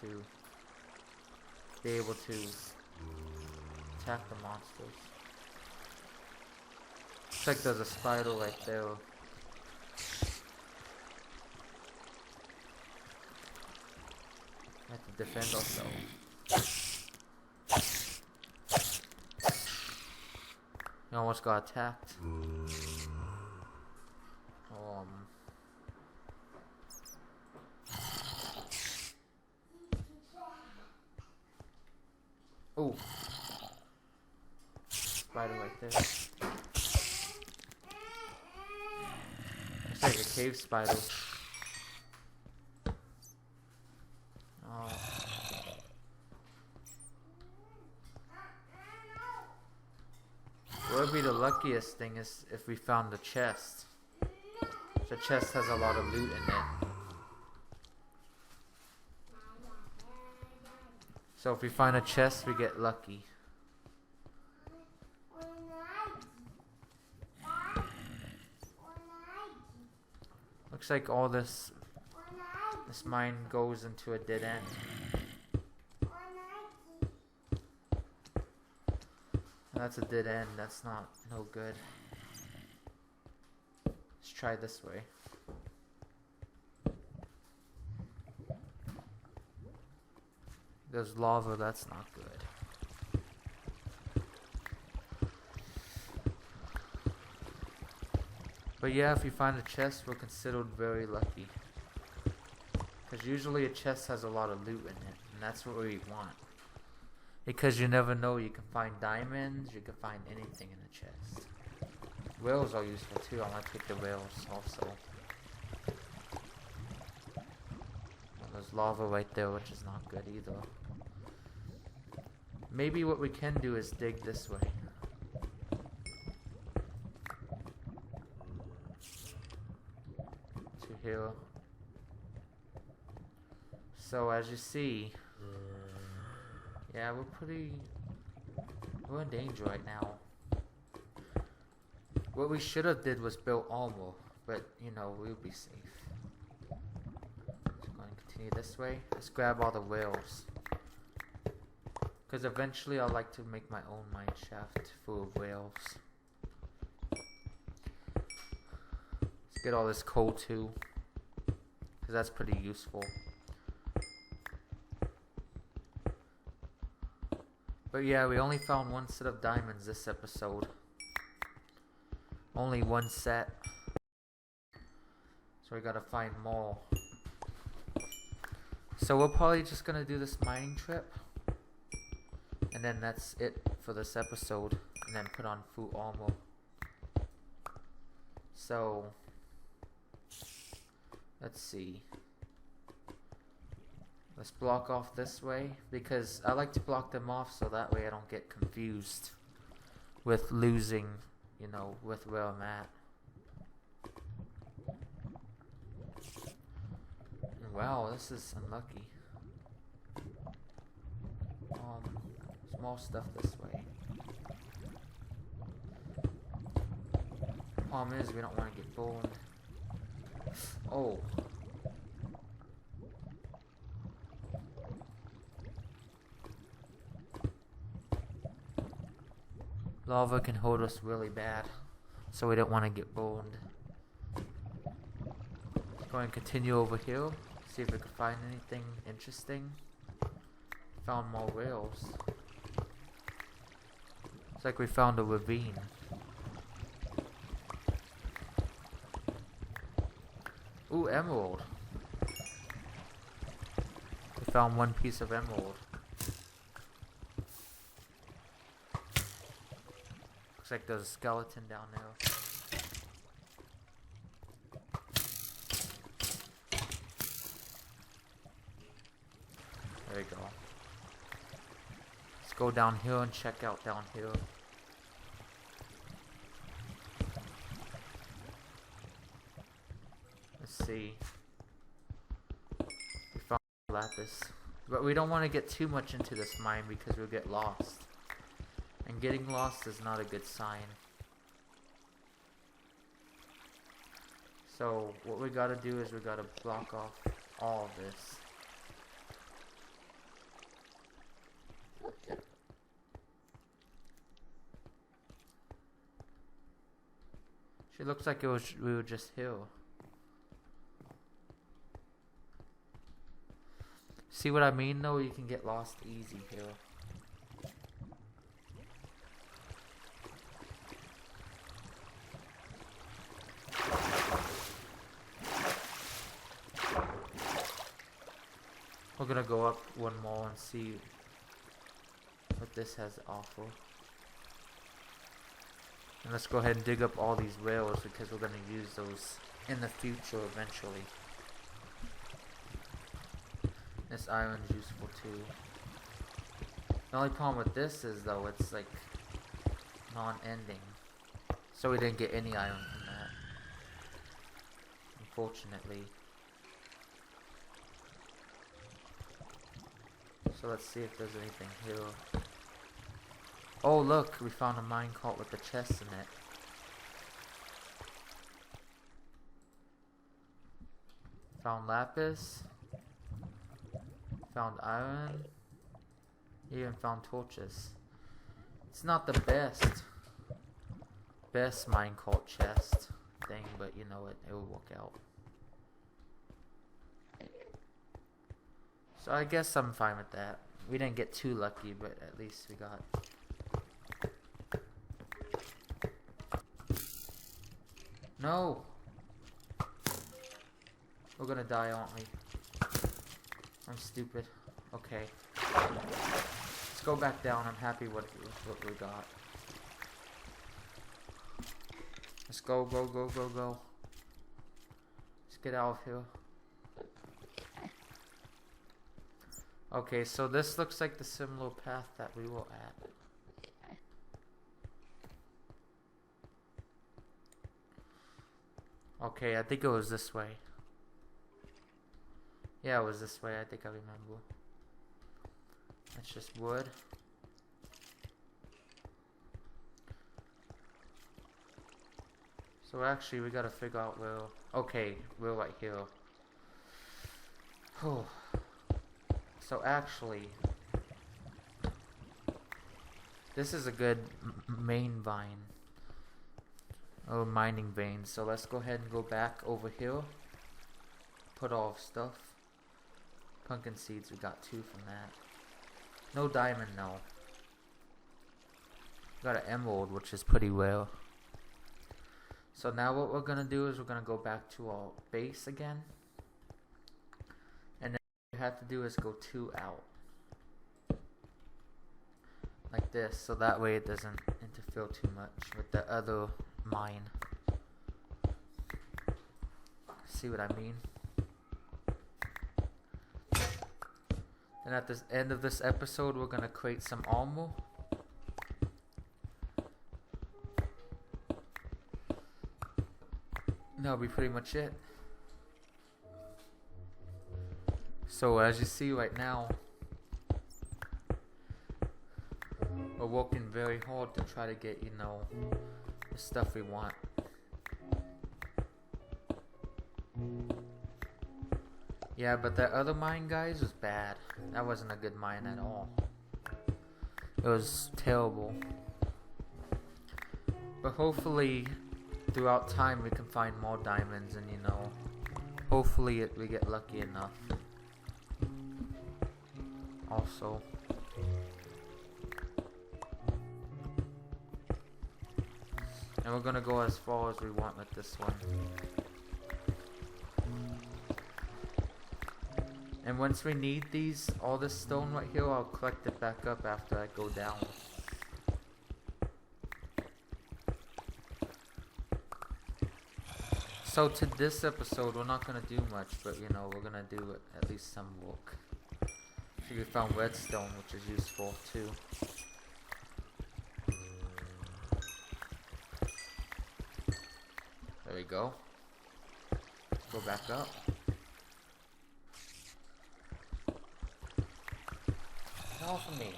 to be able to attack the monsters. Looks like there's a spider right there. We have to defend ourselves. We almost got attacked. Oh, spider right there. Looks like a cave spider. Oh. What would be the luckiest thing is if we found the chest. The chest has a lot of loot in it. So if we find a chest, we get lucky. Looks like all this mine goes into a dead end. That's a dead end. That's no good. Let's try this way. There's lava, that's not good. But yeah, if you find a chest, we're considered very lucky. Because usually a chest has a lot of loot in it, and that's what we want. Because you never know, you can find diamonds, you can find anything in a chest. Rails are useful too, I want to take the rails also. There's lava right there, which is not good either. Maybe what we can do is dig this way. To here. So as you see, yeah, we're in danger right now. What we should have did was build armor, but you know, we'll be safe. So going to continue this way. Let's grab all the rails. Because eventually I'd like to make my own mine shaft full of rails. Let's get all this coal too. Because that's pretty useful. But yeah, we only found one set of diamonds this episode. Only one set. So we gotta find more. So we're probably just gonna do this mining trip. And then that's it for this episode. And then put on full armor. So let's see. Let's block off this way. Because I like to block them off so that way I don't get confused with losing, you know, with where I'm at. Wow, this is unlucky. Small stuff this way. Problem is, we don't want to get burned. Oh. Lava can hold us really bad, so we don't want to get burned. Go and continue over here, see if we can find anything interesting. Found more rails. Looks like we found a ravine. Ooh, emerald. We found one piece of emerald. Looks like there's a skeleton down there. There we go. Let's go down here and check out down here. Let's see. We found lapis. But we don't want to get too much into this mine because we'll get lost. And getting lost is not a good sign. So what we gotta do is we gotta block off all of this. She looks like we were just here. See what I mean though? You can get lost easy here. We're gonna go up one more and see what this has to offer. And let's go ahead and dig up all these rails because we're gonna use those in the future eventually. This iron's useful too. The only problem with this is though it's like non-ending. So we didn't get any iron from that. Unfortunately. So let's see if there's anything here. Oh look, we found a minecart with the chest in it. Found lapis. Found iron. Even found torches. It's not the best minecart chest thing, but you know it will work out. So I guess I'm fine with that. We didn't get too lucky, but at least we got. No! We're gonna die, aren't we? I'm stupid. Okay. Let's go back down. I'm happy with what we got. Let's go, go, go, go, go. Let's get out of here. Okay, so this looks like the similar path that we were at. Okay, I think it was this way. Yeah, it was this way, I think I remember. That's just wood. So actually, we gotta figure out where... Okay, we're right here. Oh. So actually... This is a good main vine. Or mining vein. So let's go ahead and go back over here. Put all stuff. Pumpkin seeds, we got 2 from that. No diamond, no. Got an emerald, which is pretty rare. So now what we're gonna do is we're gonna go back to our base again. And then what you have to do is go 2 out. Like this, so that way it doesn't interfere too much with the other mine. See what I mean? And at the end of this episode, we're gonna create some armor. That'll be pretty much it. So as you see right now, we're working very hard to try to get, you know, the stuff we want. Yeah, but that other mine, guys, was bad. That wasn't a good mine at all. It was terrible. But hopefully, throughout time, we can find more diamonds, and you know, hopefully we get lucky enough. Also. And we're gonna go as far as we want with this one. And once we need these, all this stone right here, I'll collect it back up after I go down. So to this episode, we're not gonna do much, but you know, we're gonna do at least some work. So we found redstone, which is useful too. There we go. Go back up. Get off of me.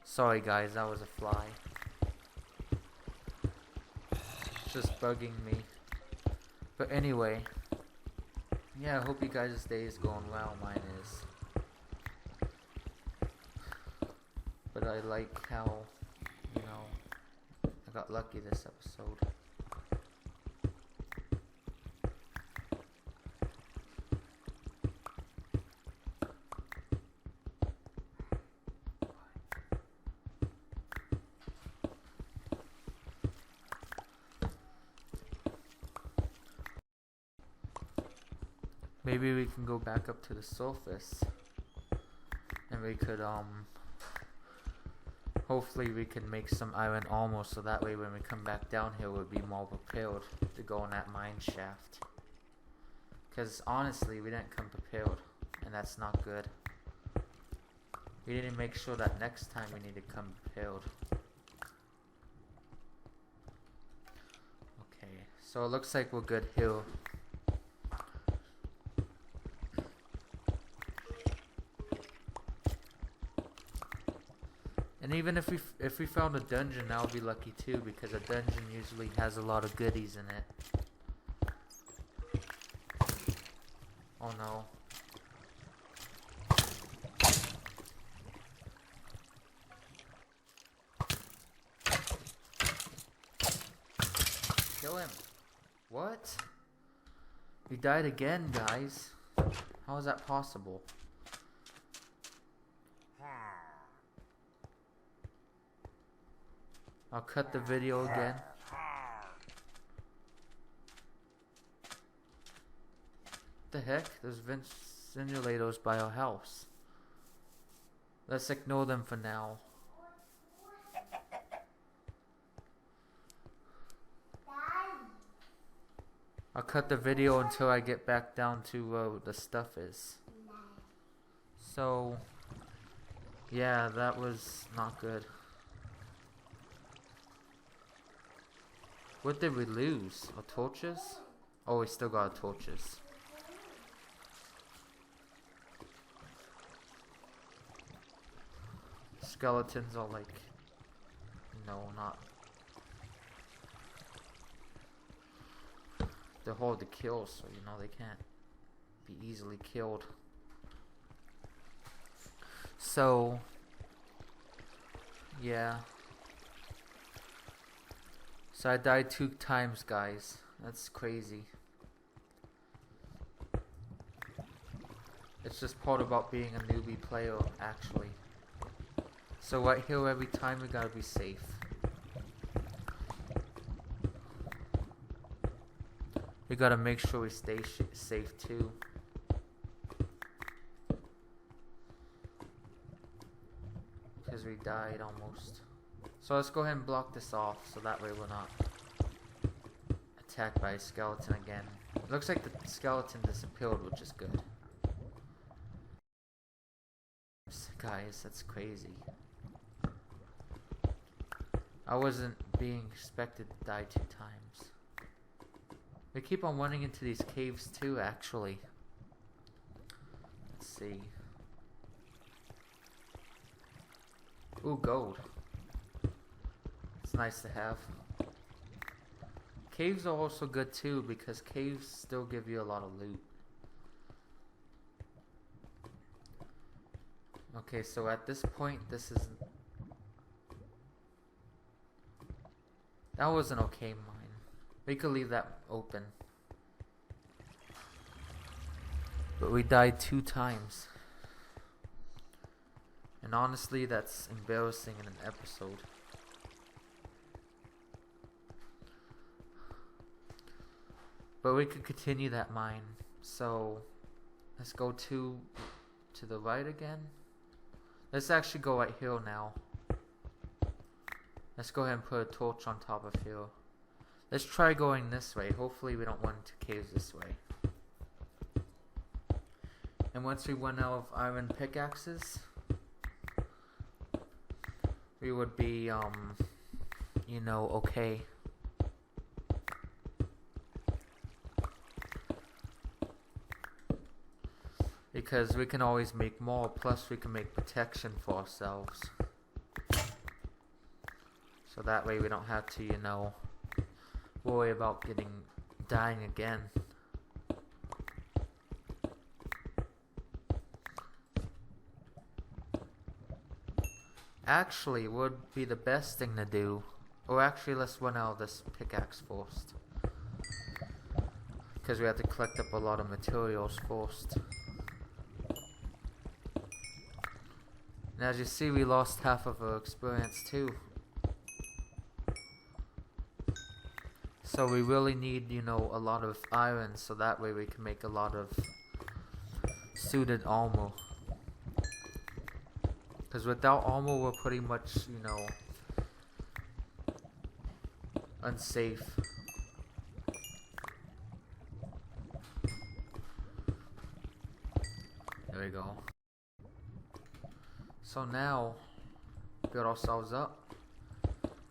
Sorry guys, that was a fly. It's just bugging me. But anyway, yeah, I hope you guys' day is going well. Mine is. But I like how, you know, I got lucky this episode. Maybe we can go back up to the surface and we could hopefully we can make some iron armor, so that way when we come back down here we'll be more prepared to go in that mine shaft. Because honestly we didn't come prepared, and that's not good. We didn't make sure that next time we need to come prepared. Okay, so it looks like we're good here. And even if we found a dungeon, that would be lucky too, because a dungeon usually has a lot of goodies in it. Oh no. Kill him. What? He died again, guys. How is that possible? I'll cut the video again. What the heck? There's simulators by our house. Let's ignore them for now. I'll cut the video until I get back down to where the stuff is. So, yeah, that was not good. What did we lose? Our torches? Oh, we still got our torches. Skeletons are like... No, not... They're hard to kill, so you know they can't be easily killed. So... Yeah. So I died 2 times, guys. That's crazy. It's just part about being a newbie player, actually. So right here, every time we gotta be safe. We gotta make sure we stay safe too. Because we died almost. So let's go ahead and block this off, so that way we're not attacked by a skeleton again. It looks like the skeleton disappeared, which is good. Guys, that's crazy. I wasn't being expected to die 2 times. We keep on running into these caves too, actually. Let's see. Ooh, gold. It's nice to have. Caves are also good too, because caves still give you a lot of loot. Okay, so at this point, this is... That was an okay mine. We could leave that open. But we died 2 times. And honestly, that's embarrassing in an episode. But we could continue that mine. So, let's go to the right again. Let's actually go right here now. Let's go ahead and put a torch on top of here. Let's try going this way. Hopefully we don't run into caves this way. And once we run out of iron pickaxes, we would be, you know, okay. Because we can always make more, plus we can make protection for ourselves. So that way we don't have to, you know, worry about getting dying again. Actually, would be the best thing to do. Or actually, let's run out of this pickaxe first. Because we have to collect up a lot of materials first. And as you see, we lost half of our experience too. So we really need, you know, a lot of iron, so that way we can make a lot of suited armor. Because without armor, we're pretty much, you know, unsafe. There we go. So now, build ourselves up.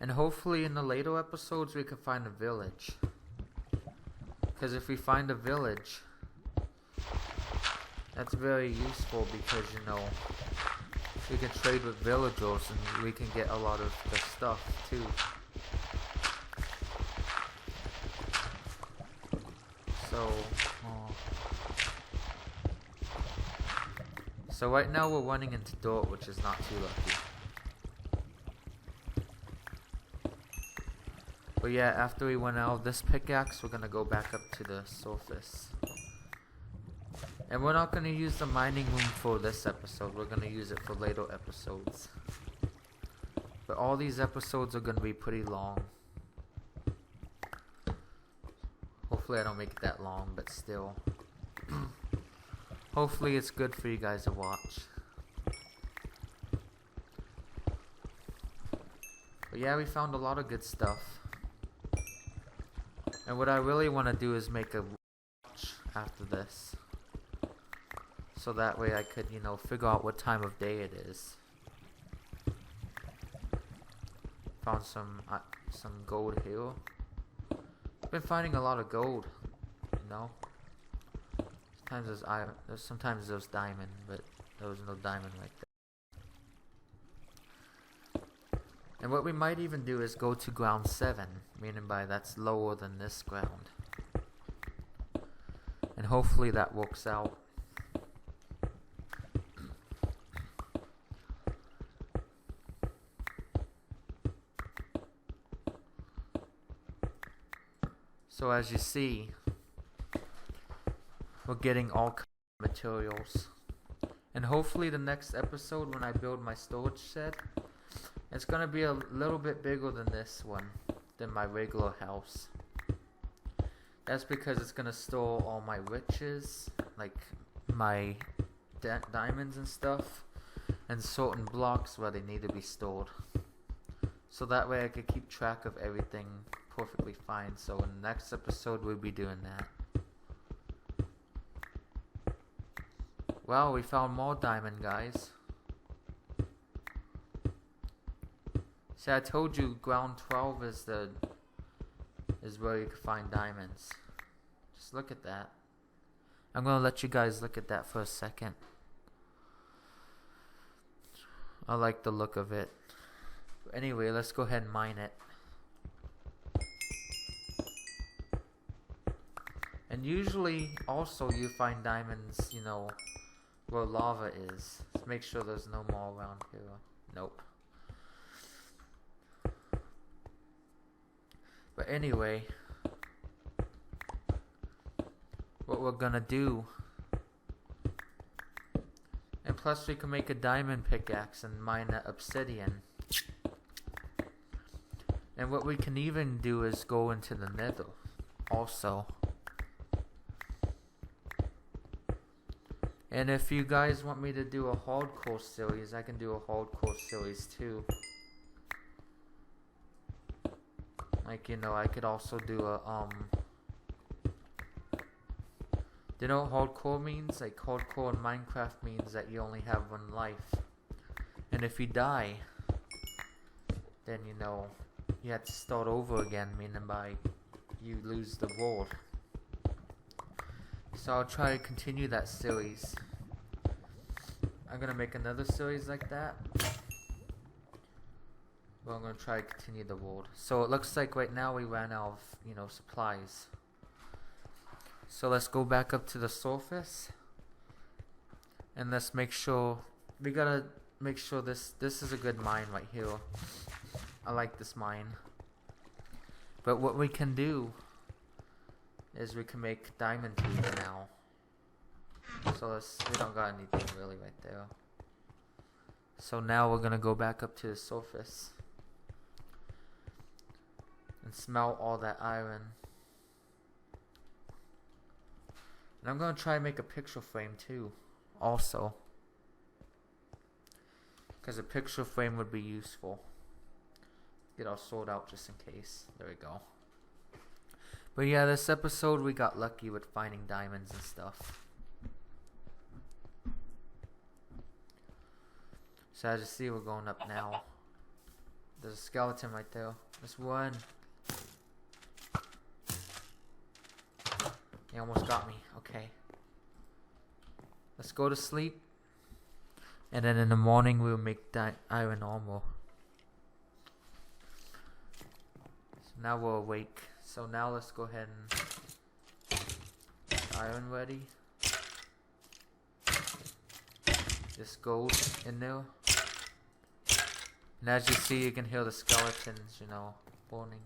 And hopefully in the later episodes we can find a village. Because if we find a village, that's very useful because, you know, we can trade with villagers and we can get a lot of the stuff too. So right now we're running into dirt, which is not too lucky. But yeah, after we went out of this pickaxe, we're gonna go back up to the surface. And we're not gonna use the mining room for this episode, we're gonna use it for later episodes. But all these episodes are gonna be pretty long. Hopefully I don't make it that long, but still. Hopefully it's good for you guys to watch. But yeah, we found a lot of good stuff. And what I really want to do is make a watch after this. So that way I could, you know, figure out what time of day it is. Found some gold here. I've been finding a lot of gold, you know. Sometimes there's iron, sometimes there's diamond, but there was no diamond right there. And what we might even do is go to ground 7, meaning by that's lower than this ground. And hopefully that works out. So as you see, we're getting all kinds of materials. And hopefully the next episode when I build my storage shed, it's going to be a little bit bigger than this one, than my regular house. That's because it's going to store all my riches, like my diamonds and stuff, and certain blocks where they need to be stored. So that way I could keep track of everything perfectly fine. So in the next episode we'll be doing that. Well, we found more diamond, guys. See, I told you ground 12 is where you can find diamonds. Just look at that. I'm gonna let you guys look at that for a second. I like the look of it. Anyway, let's go ahead and mine it. And usually, also, you find diamonds, you know, where lava is. Let's make sure there's no more around here. Nope. But anyway, what we're gonna do, and plus we can make a diamond pickaxe and mine that obsidian. And what we can even do is go into the nether also. And if you guys want me to do a hardcore series, I can do a hardcore series too. Like, you know, I could also do a, do you know what hardcore means? Like, hardcore in Minecraft means that you only have one life. And if you die, then, you know, you have to start over again, meaning by you lose the world. So I'll try to continue that series. I'm gonna make another series like that. But I'm gonna try to continue the world. So it looks like right now we ran out of, you know, supplies. So let's go back up to the surface. And let's make sure, we gotta make sure this is a good mine right here. I like this mine. But what we can do is we can make diamond tubes now. So we don't got anything really right there. So now we're gonna go back up to the surface and smelt all that iron. And I'm gonna try and make a picture frame too, also, because a picture frame would be useful. Get all sold out just in case. There we go. But yeah, this episode we got lucky with finding diamonds and stuff. So as you see, we're going up now. There's a skeleton right there. Let's run. He almost got me. Okay. Let's go to sleep. And then in the morning we'll make iron armor. So now we're awake. So now let's go ahead and get iron ready. This gold in there. And as you see, you can hear the skeletons, you know, burning.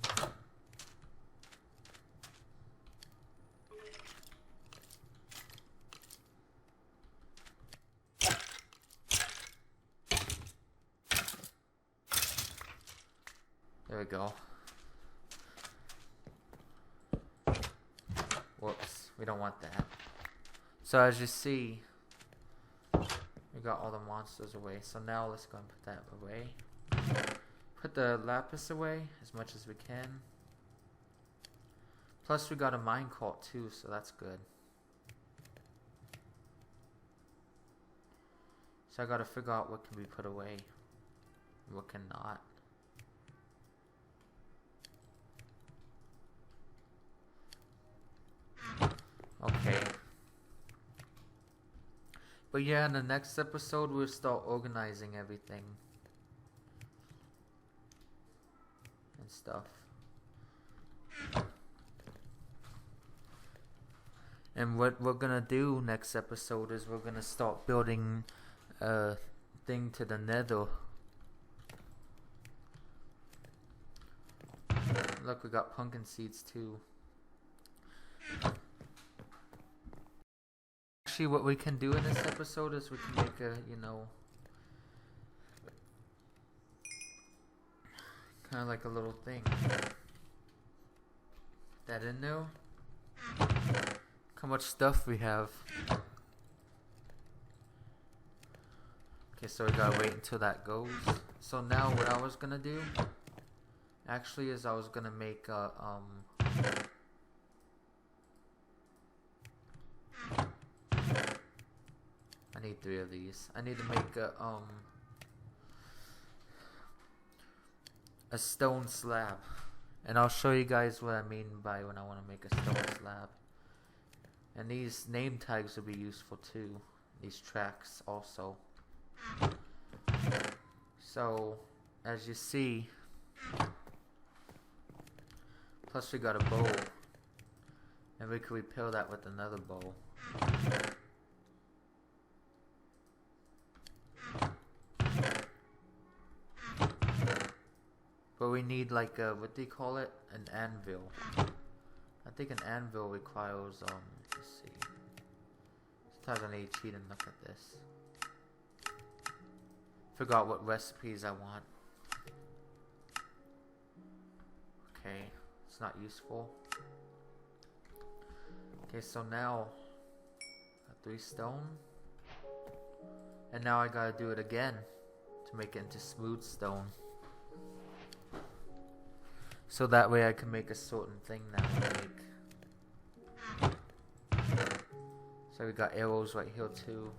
There we go. Whoops, we don't want that. So as you see, we got all the monsters away. So now let's go and put that away. Put the lapis away as much as we can. Plus we got a minecart too, so that's good. So I gotta figure out what can be put away and what cannot. Okay. But yeah, in the next episode we'll start organizing everything and stuff. And what we're gonna do next episode is we're gonna start building a thing to the nether. Look, we got pumpkin seeds too. Actually, what we can do in this episode is we can make a, you know, kind of like a little thing. Put that in there. Look how much stuff we have. Okay, so we gotta wait until that goes. So now what I was gonna do, actually, is I was gonna make a, I need 3 of these. I need to make a stone slab. And I'll show you guys what I mean by when I want to make a stone slab. And these name tags will be useful too. These tracks also. So, as you see, plus we got a bow. And we can repair that with another bow. But we need like a, what do you call it? An anvil. I think an anvil requires, let's see. Sometimes I need to cheat and look at this. Figure out what recipes I want. Okay, it's not useful. Okay, so now, got 3 stone. And now I gotta do it again to make it into smooth stone. So that way I can make a certain thing that I make. So we got arrows right here too.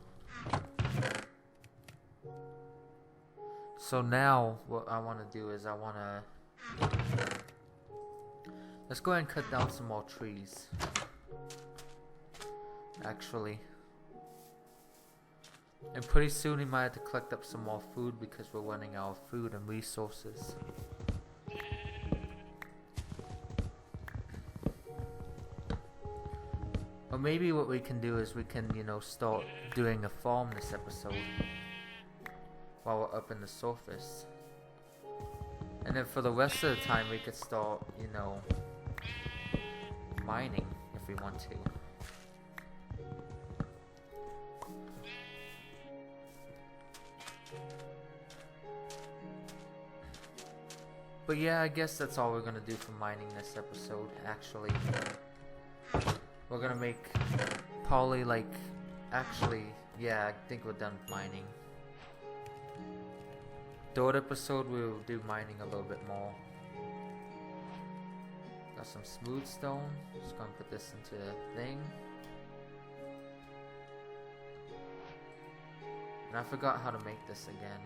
So now what I want to do is I want to, let's go ahead and cut down some more trees. Actually. And pretty soon we might have to collect up some more food because we're running out of food and resources. Or maybe what we can do is we can, you know, start doing a farm this episode while we're up in the surface. And then for the rest of the time we could start, you know, mining if we want to. But yeah, I guess that's all we're gonna do for mining this episode, actually. We're gonna make probably like, actually, yeah, I think we're done with mining. Third episode we'll do mining a little bit more. Got some smooth stone, just gonna put this into the thing. And I forgot how to make this again.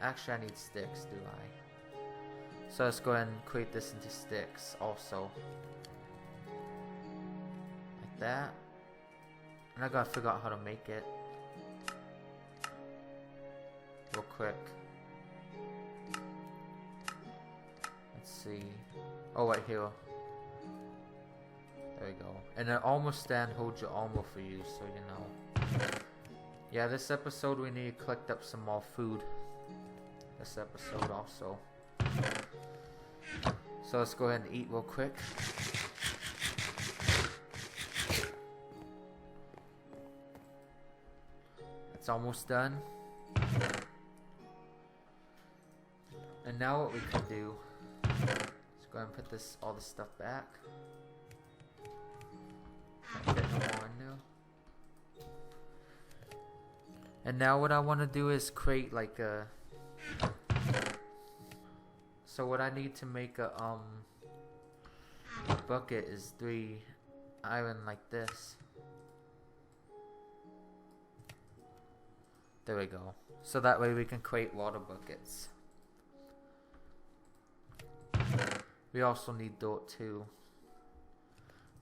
Actually I need sticks, do I? So let's go ahead and create this into sticks also. Like that. And I gotta figure out how to make it. Real quick. Let's see. Oh, right here. There we go. And an armor stand holds your armor for you, so you know. Yeah, this episode we need to collect up some more food. This episode also. So let's go ahead and eat real quick. It's almost done. And now what we can do is go ahead and put this, all this stuff back. Can't fit no more in there. And now what I want to do is create like a... So what I need to make a bucket is 3 iron like this. There we go. So that way we can create water buckets. We also need dirt too.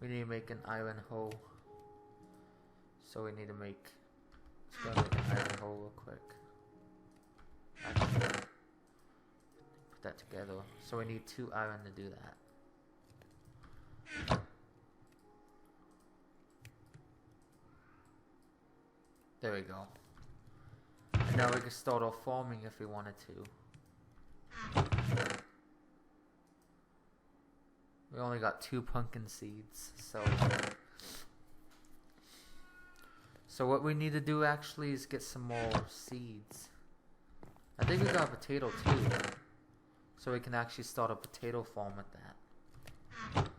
We need to make an iron hoe. So we need to make... Let's go make an iron hoe real quick. Actually, put that together. So we need 2 iron to do that. There we go. And now we can start off farming if we wanted to. We only got 2 pumpkin seeds, so... So what we need to do actually is get some more seeds. I think we got a potato too. So we can actually start a potato farm with that.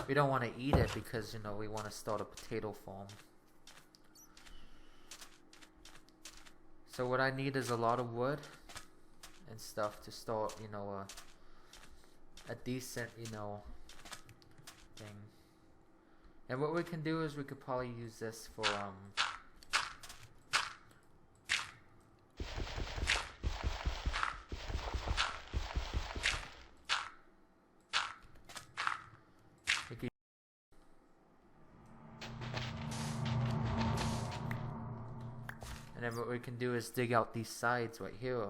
We don't want to eat it because, you know, we want to start a potato farm. So what I need is a lot of wood and stuff to start, you know, a decent, you know, thing. And what we can do is we could probably use this for, and then what we can do is dig out these sides right here.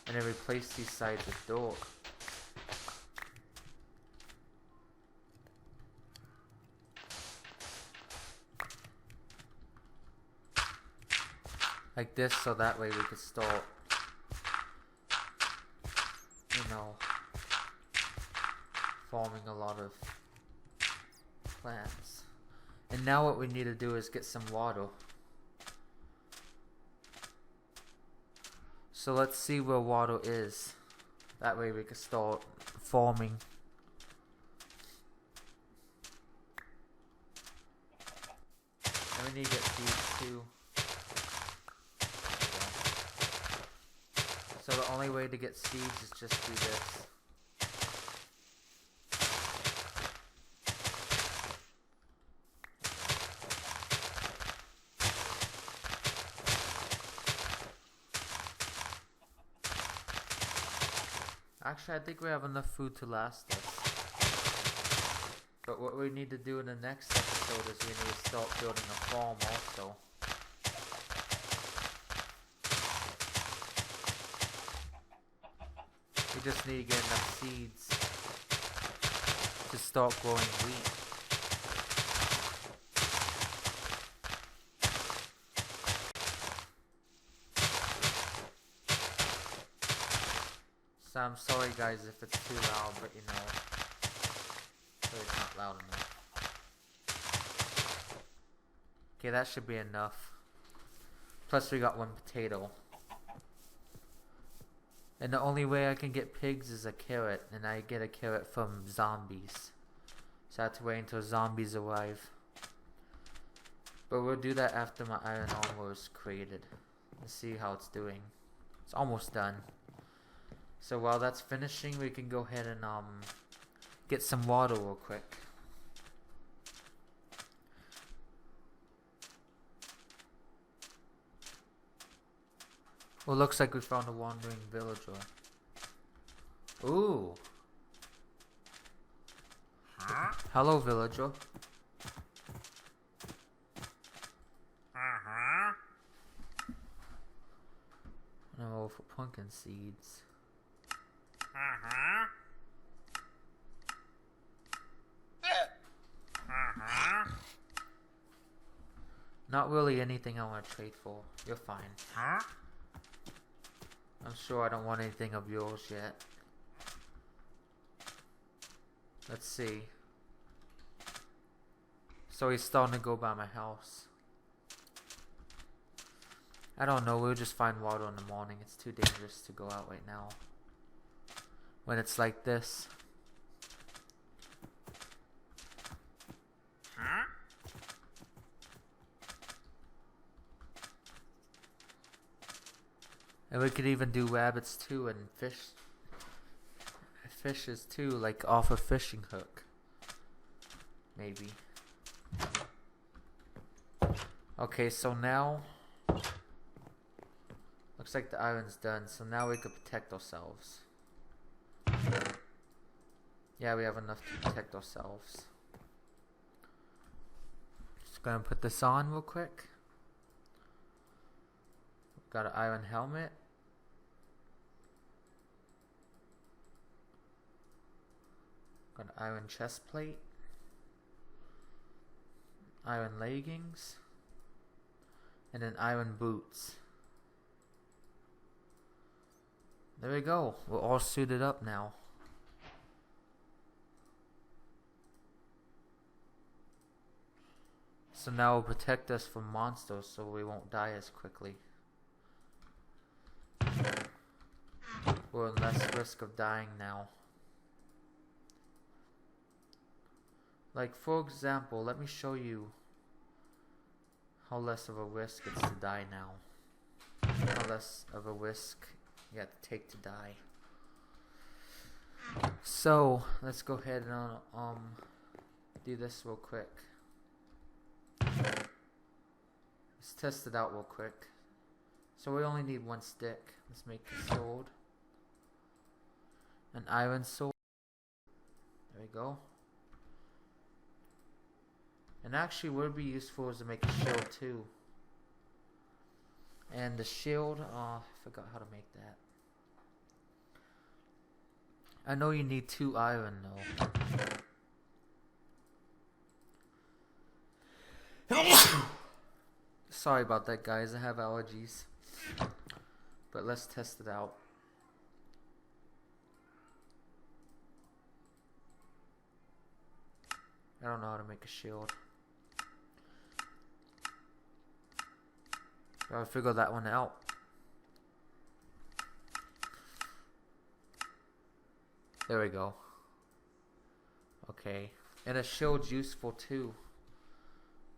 And then replace these sides with dirt. Like this, so that way we could start, you know, forming a lot of plants. And now what we need to do is get some water. So let's see where water is. That way we can start farming. And we need to get seeds too. So the only way to get seeds is just do this. Actually, I think we have enough food to last us. But what we need to do in the next episode is we need to start building a farm also. We just need to get enough seeds to start growing wheat. So I'm sorry guys if it's too loud, but you know, it's not loud enough. Okay, that should be enough. Plus we got 1 potato. And the only way I can get pigs is a carrot, and I get a carrot from zombies. So I have to wait until zombies arrive. But we'll do that after my iron armor is created. Let's see how it's doing. It's almost done. So while that's finishing, we can go ahead and get some water real quick. Well, looks like we found a wandering villager. Ooh. Huh? Hello, villager. No, for pumpkin seeds. Not really anything I want to trade for. You're fine. I'm sure I don't want anything of yours yet. Let's see. So he's starting to go by my house. I don't know, we'll just find water in the morning. It's too dangerous to go out right now when it's like this. And we could even do rabbits too, and fishes too, like off a fishing hook. Maybe. Okay, so now looks like the iron's done, so now we could protect ourselves. Yeah, we have enough to protect ourselves. Just gonna put this on real quick. Got an iron helmet. Got an iron chest plate. Iron leggings. And then iron boots. There we go. We're all suited up now. So now it'll protect us from monsters so we won't die as quickly. We're in less risk of dying now. Like for example, let me show you how less of a risk it's to die now. How less of a risk you have to take to die. So let's go ahead and do this real quick. Let's test it out real quick. So we only need 1 stick. Let's make a sword. An iron sword. There we go. And actually what would be useful is to make a shield too. And the shield, I forgot how to make that. I know you need 2 iron though. Sorry about that guys, I have allergies. But let's test it out. I don't know how to make a shield. Gotta figure that one out. There we go. Okay. And a shield's useful too.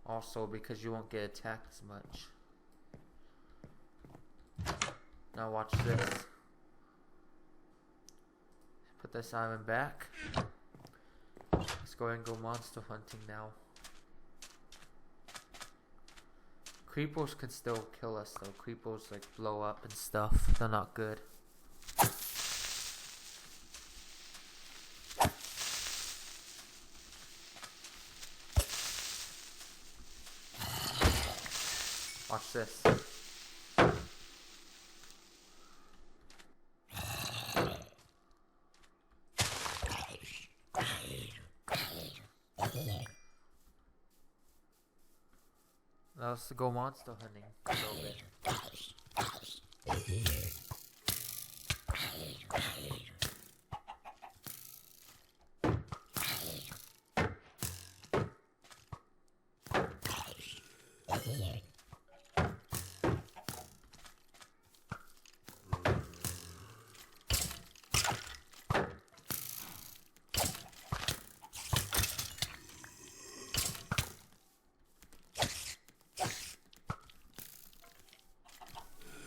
Also because you won't get attacked as much. Now watch this. Put this iron back. Let's go ahead and go monster hunting now. Creepers can still kill us though. Creepers like blow up and stuff. They're not good. Watch this. Now let's go monster hunting a little bit.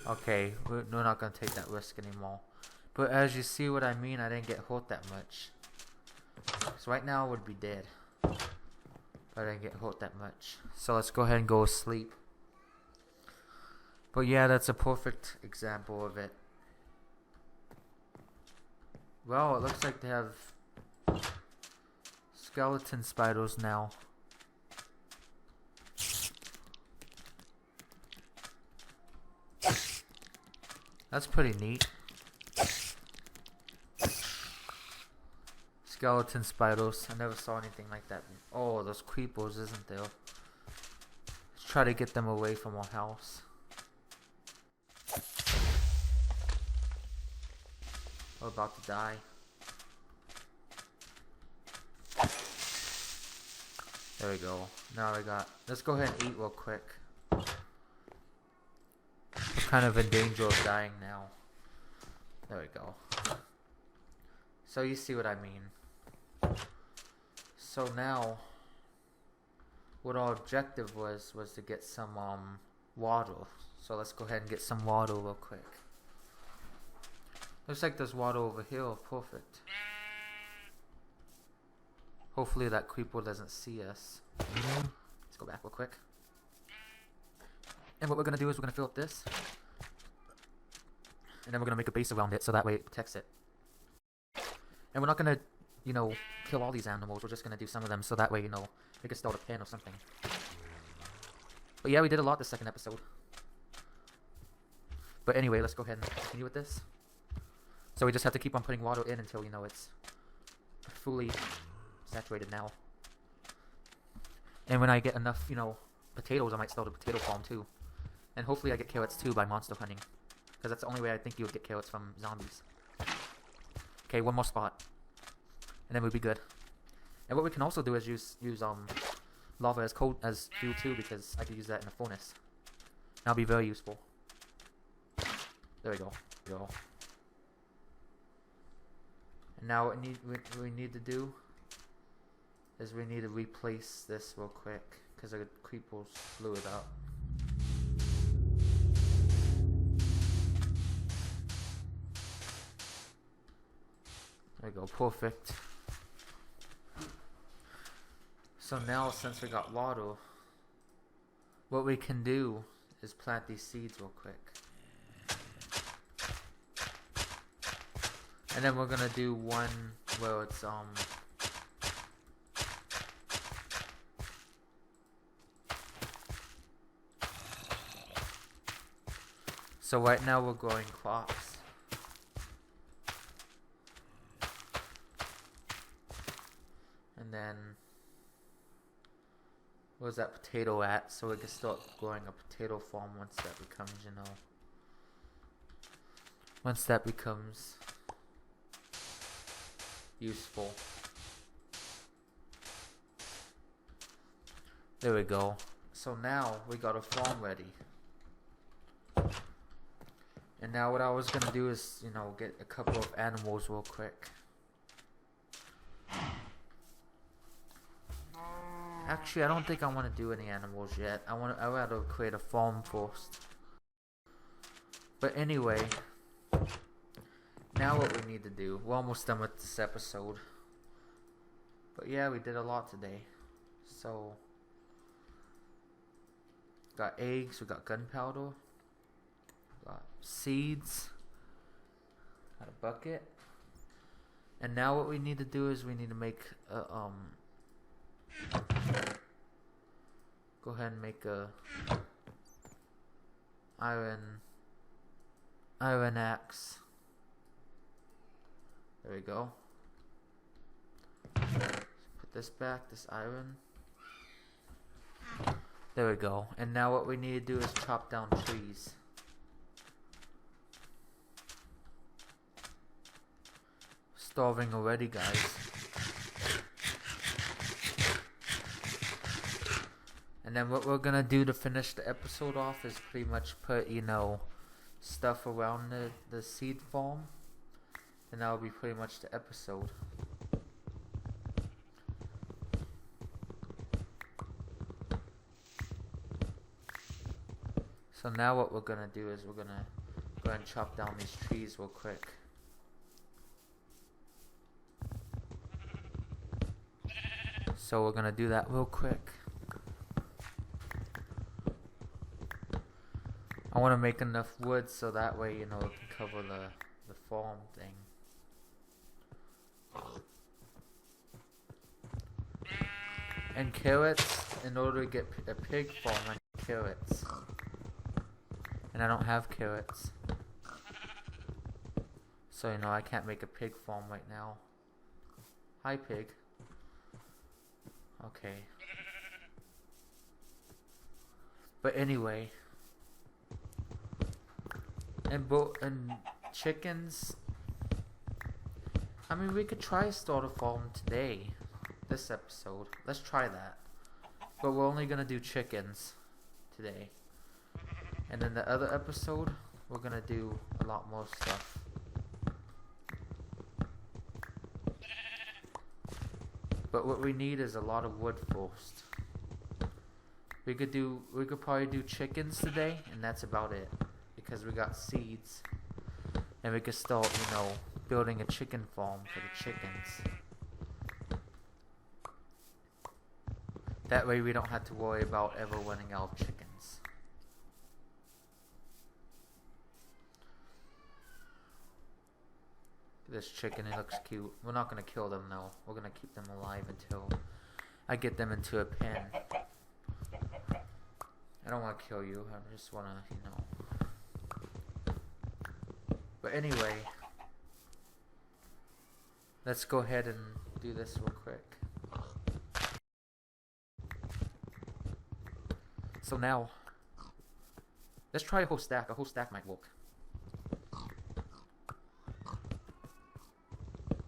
Okay, we're not gonna take that risk anymore. But as you see what I mean, I didn't get hurt that much. So right now I would be dead. But I didn't get hurt that much. So let's go ahead and go to sleep. But yeah, that's a perfect example of it. Well, it looks like they have skeleton spiders now. That's pretty neat. Skeleton spiders. I never saw anything like that. Oh, those creepers, isn't there? Let's try to get them away from our house. We're about to die. There we go. Now we got... Let's go ahead and eat real quick. We're kind of in danger of dying now. There we go. So you see what I mean. So now, what our objective was to get some water. So let's go ahead and get some water real quick. Looks like there's water over here. Perfect. Hopefully that creeper doesn't see us. Let's go back real quick. And what we're going to do is we're going to fill up this. And then we're going to make a base around it so that way it protects it. And we're not going to, you know, kill all these animals. We're just going to do some of them so that way, you know, we can start a pen or something. But yeah, we did a lot this second episode. But anyway, let's go ahead and continue with this. So we just have to keep on putting water in until, you know, it's fully saturated now. And when I get enough, you know, potatoes, I might start a potato farm too. And hopefully I get carrots too by monster hunting. Because that's the only way I think you would get carrots from zombies. Okay, one more spot. And then we'll be good. And what we can also do is use lava as fuel too, because I could use that in a furnace. That'll be very useful. There we go. And now what we need to do is we need to replace this real quick because the creepers blew it up. There we go, perfect. So now since we got water, what we can do is plant these seeds real quick. And then we're gonna do one where it's so right now we're growing crops. And then where's that potato at? So we can start growing a potato farm once that becomes, you know, once that becomes useful. There we go. So now we got a farm ready. And now what I was gonna do is, you know, get a couple of animals real quick. Actually, I don't think I want to do any animals yet. I rather create a farm first. But anyway, now what we need to do, we're almost done with this episode. But yeah, we did a lot today. So, got eggs, we got gunpowder, got seeds, got a bucket. And now what we need to do is we need to make a, go ahead and make a iron axe. There we go. Put this back, this iron. There we go. And now what we need to do is chop down trees. Starving already, guys. And then what we're gonna do to finish the episode off is pretty much put, you know, stuff around the seed farm. And that'll be pretty much the episode. So now what we're gonna do is we're gonna go ahead and chop down these trees real quick. So we're gonna do that real quick. I want to make enough wood so that way, you know, it can cover the farm thing. And carrots, in order to get a pig farm, I need carrots. And I don't have carrots. So, you know, I can't make a pig farm right now. Hi, pig. Okay. But anyway. And chickens. I mean, we could try start a farm today. This episode. Let's try that. But we're only gonna do chickens today. And then the other episode, we're gonna do a lot more stuff. But what we need is a lot of wood first. We could probably do chickens today, and that's about it. Because we got seeds. And we could start, you know, building a chicken farm for the chickens. That way we don't have to worry about ever running out of chickens. This chicken, it looks cute. We're not gonna kill them though. We're gonna keep them alive until I get them into a pen. I don't want to kill you. I just want to, you know. But anyway, let's go ahead and do this real quick. So now, let's try a whole stack. A whole stack might work.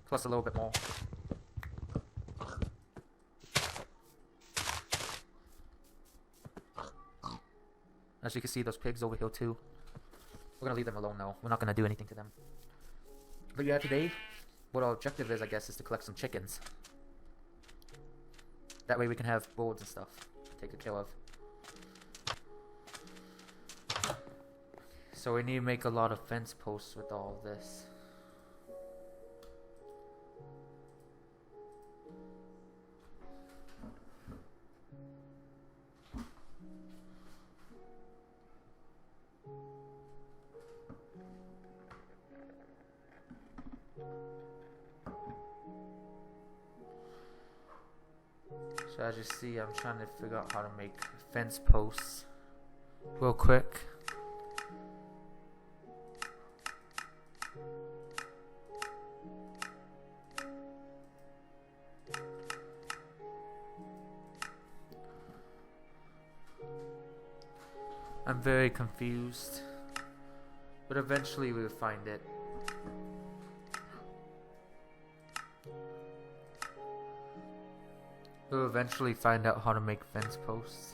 Plus a little bit more. As you can see, those pigs over here too. We're gonna leave them alone though. We're not gonna do anything to them. But yeah, today, what our objective is, I guess, is to collect some chickens. That way we can have birds and stuff to take care of. So we need to make a lot of fence posts with all of this. So as you see, I'm trying to figure out how to make fence posts real quick. I'm very confused, but eventually we'll find it. We'll eventually find out how to make fence posts.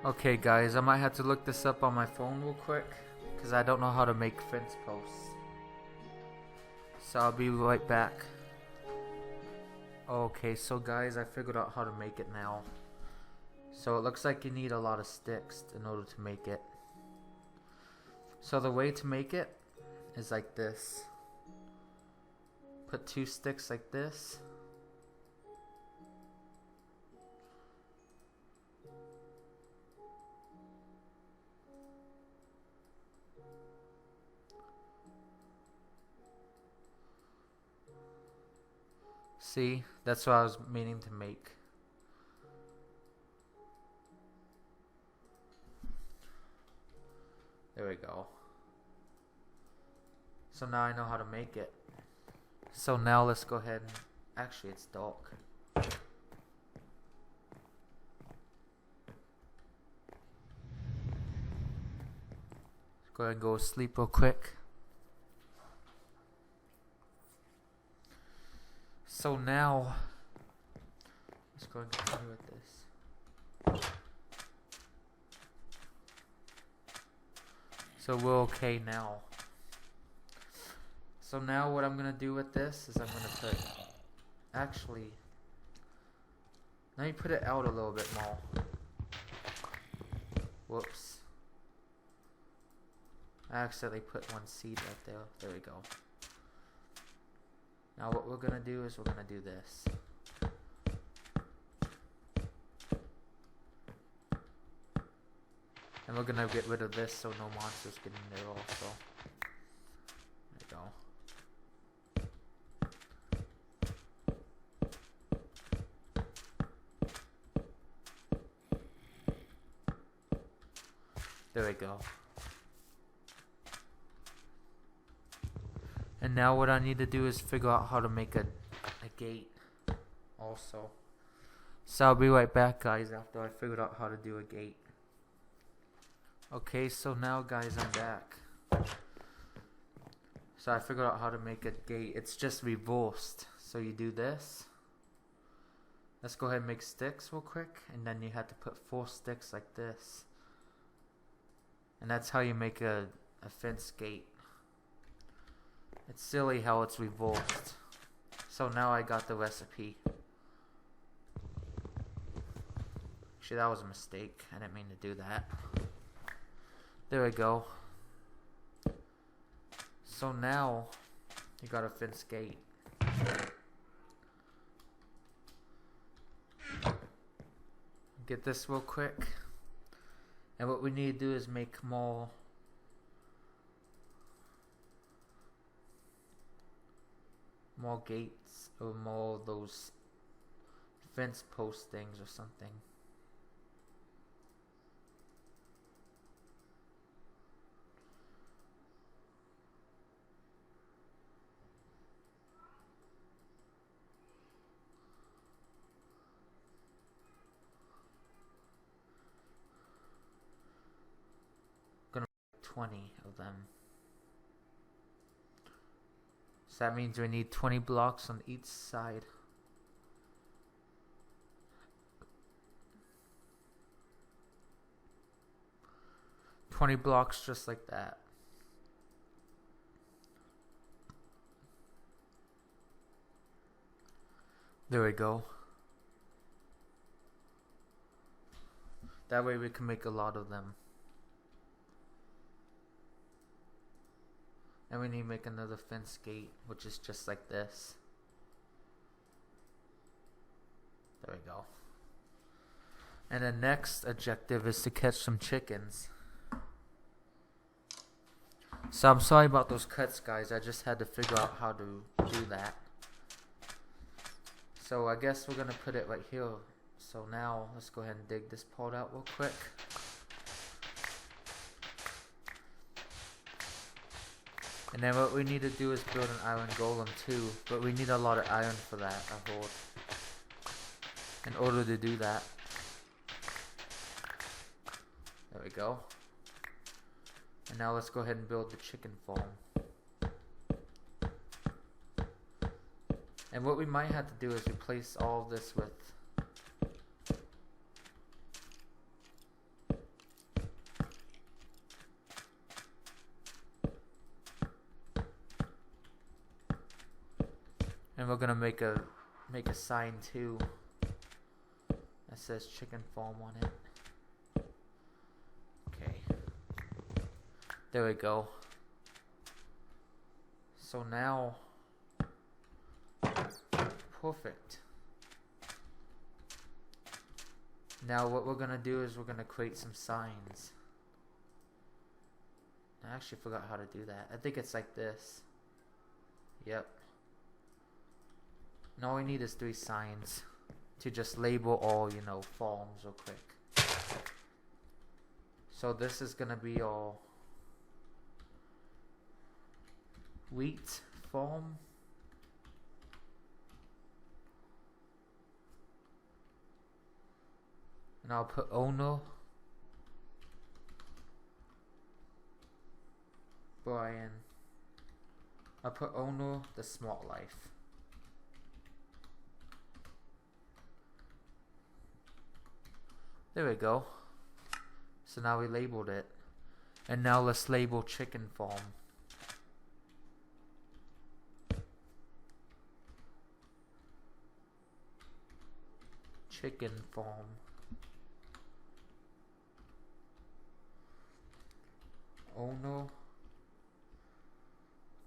Okay guys, I might have to look this up on my phone real quick, because I don't know how to make fence posts. So I'll be right back. Okay, so guys, I figured out how to make it now. So it looks like you need a lot of sticks in order to make it. So the way to make it is like this. Put 2 sticks like this. See, that's what I was meaning to make. There we go. So now I know how to make it. So now let's go ahead and... Actually, it's dark. Let's go ahead and go to sleep real quick. So now... Let's go ahead and continue with this. So we're okay now. So now what I'm going to do with this is I'm going to put... Actually... Let me put it out a little bit more. Whoops. I accidentally put one seed right there. There we go. Now what we're going to do is we're going to do this. And we're going to get rid of this so no monsters get in there also. There we go. There we go. And now what I need to do is figure out how to make a gate also. So I'll be right back, guys, after I figured out how to do a gate. Okay, so now guys, I'm back. So I figured out how to make a gate. It's just reversed. So you do this. Let's go ahead and make sticks real quick. And then you have to put 4 sticks like this. And that's how you make a fence gate. It's silly how it's reversed. So now I got the recipe. Actually, that was a mistake. I didn't mean to do that. There we go. So now you got a fence gate. Get this real quick. And what we need to do is make more gates or more of those fence post things or something. Gonna make 20 of them. So that means we need 20 blocks on each side. $20 blocks just like that. There we go. That way we can make a lot of them. And we need to make another fence gate, which is just like this. There we go. And the next objective is to catch some chickens. So I'm sorry about those cuts, guys. I just had to figure out how to do that. So I guess we're going to put it right here. So now let's go ahead and dig this part out real quick. And then what we need to do is build an iron golem too. But we need a lot of iron for that, I hold. In order to do that. There we go. And now let's go ahead and build the chicken farm. And what we might have to do is replace all of this with and we're gonna make a sign too that says chicken farm on it. Okay. There we go. So now, perfect. Now what we're gonna do is we're gonna create some signs. I actually forgot how to do that. I think it's like this. Yep. And all we need is 3 signs to just label all, you know, farms real quick. So this is gonna be all wheat farm. And I'll put owner Brian. I'll put owner the smart life. There we go. So now we labeled it. And now let's label chicken farm. Chicken farm. Owner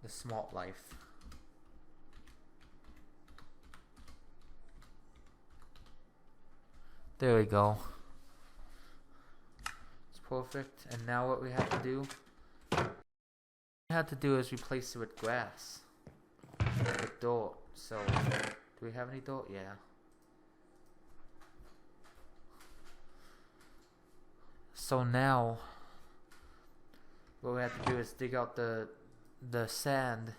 the smart life. There we go. It's perfect. And now what we have to do is replace it with grass. With dirt. So do we have any dirt? Yeah. So now what we have to do is dig out the sand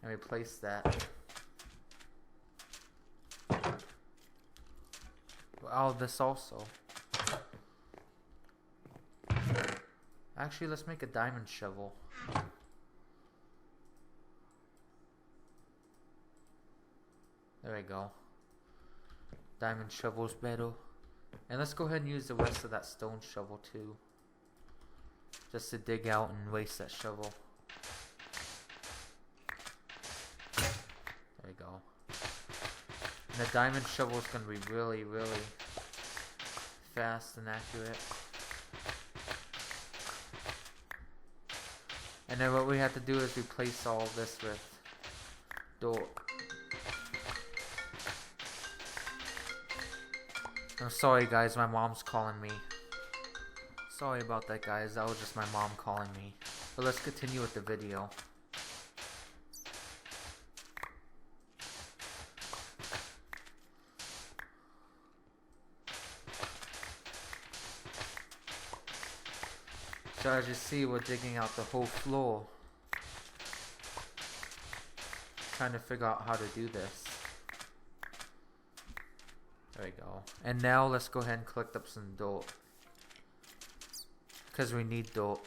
and replace that. Oh, this also. Actually, let's make a diamond shovel. There we go. Diamond shovel's better. And let's go ahead and use the rest of that stone shovel too. Just to dig out and waste that shovel. There we go. And the diamond shovel is going to be really, really fast and accurate. And then what we have to do is replace all of this with dirt. I'm sorry guys, my mom's calling me. Sorry about that guys, that was just my mom calling me. But let's continue with the video. So as you see, we're digging out the whole floor. Trying to figure out how to do this. There we go. And now let's go ahead and collect up some dirt. Because we need dirt.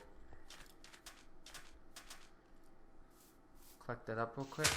Collect that up real quick.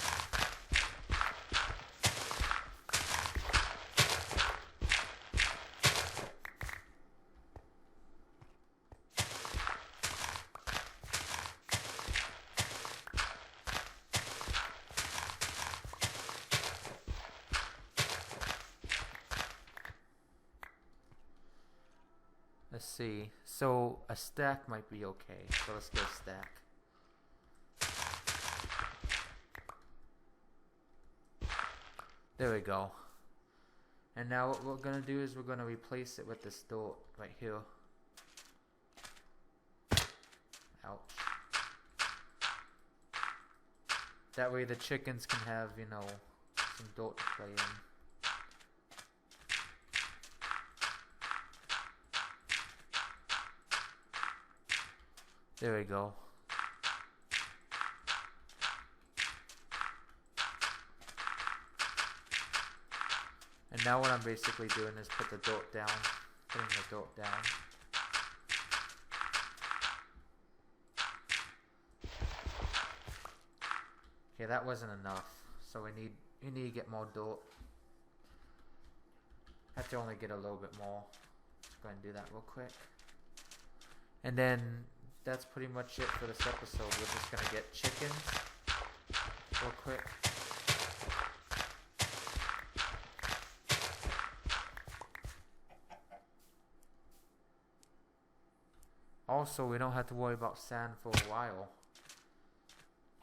Let's see. So a stack might be okay. So let's get a stack. There we go. And now what we're gonna do is we're gonna replace it with this dirt right here. Ouch. That way the chickens can have, you know, some dirt to play in. There we go. And now what I'm basically doing is put the dirt down. Putting the dirt down. Okay, that wasn't enough. So we need to get more dirt. Have to only get a little bit more. Let's go ahead and do that real quick. And then that's pretty much it for this episode. We're just gonna get chickens real quick. Also, we don't have to worry about sand for a while.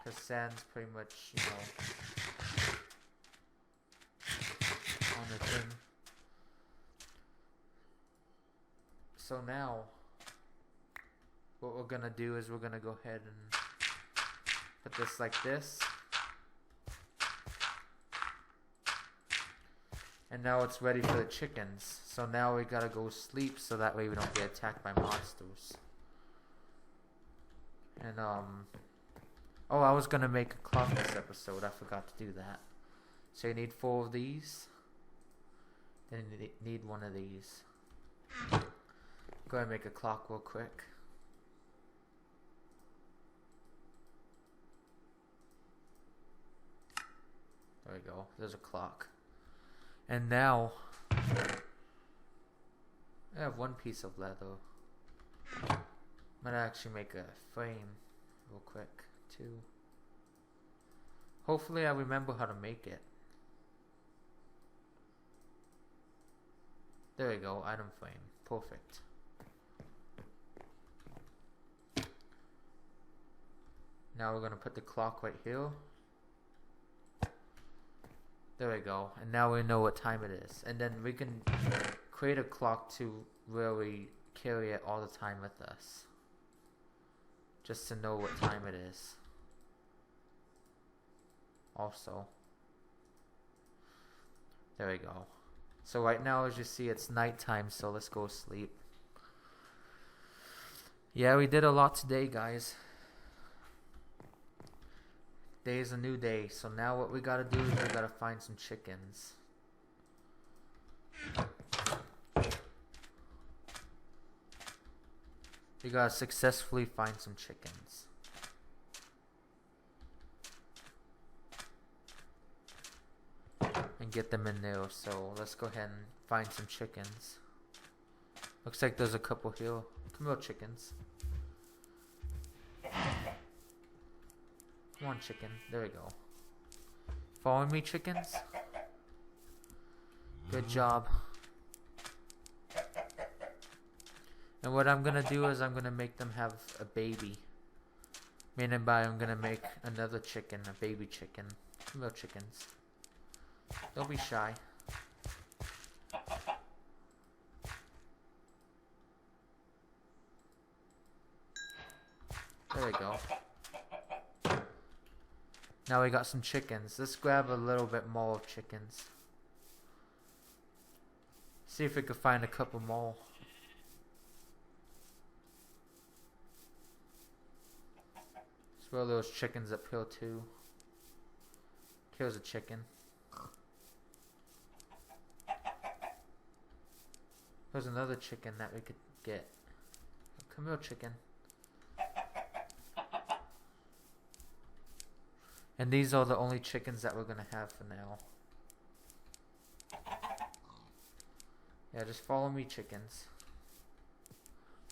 Because sand's pretty much, you know, on the thing. So now, what we're gonna do is we're gonna go ahead and put this like this. And now it's ready for the chickens. So now we gotta go sleep so that way we don't get attacked by monsters. And oh, I was gonna make a clock this episode. I forgot to do that. So you need 4 of these. Then you need 1 of these. Go ahead and make a clock real quick. There we go. There's a clock. And now I have 1 piece of leather. Might actually make a frame real quick too. Hopefully I remember how to make it. There we go, item frame. Perfect. Now we're gonna put the clock right here. There we go. And now we know what time it is. And then we can create a clock to where we carry it all the time with us. Just to know what time it is. Also. There we go. So right now, as you see, it's nighttime, so let's go sleep. Yeah, we did a lot today, guys. Day is a new day, so now what we gotta do is we gotta find some chickens. We gotta successfully find some chickens. And get them in there, so let's go ahead and find some chickens. Looks like there's a couple here. Come here, chickens. Come on, chicken. There we go. Follow me, chickens. Good job. And what I'm gonna do is I'm gonna make them have a baby. Meaning by I'm gonna make another chicken, a baby chicken. Come here, chickens. Don't be shy. There we go. Now we got some chickens. Let's grab a little bit more of chickens. See if we can find a couple more. Let's throw those chickens up here too. Here's a chicken. There's another chicken that we could get. Come here, chicken. And these are the only chickens that we're gonna have for now. Yeah, just follow me, chickens.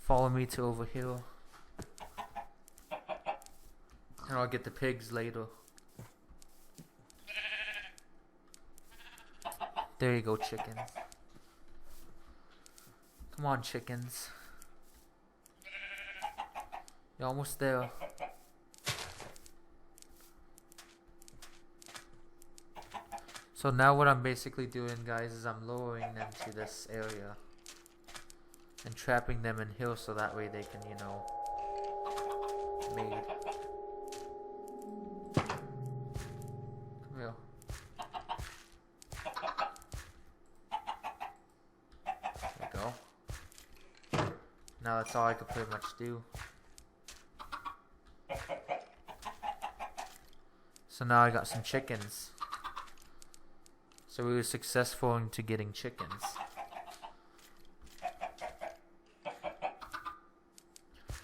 Follow me to over here. And I'll get the pigs later. There you go, chickens. Come on, chickens. You're almost there. So now what I'm basically doing, guys, is I'm lowering them to this area. And trapping them in here so that way they can, you know, mate. Come here. There we go. Now that's all I could pretty much do. So now I got some chickens. So we were successful into getting chickens.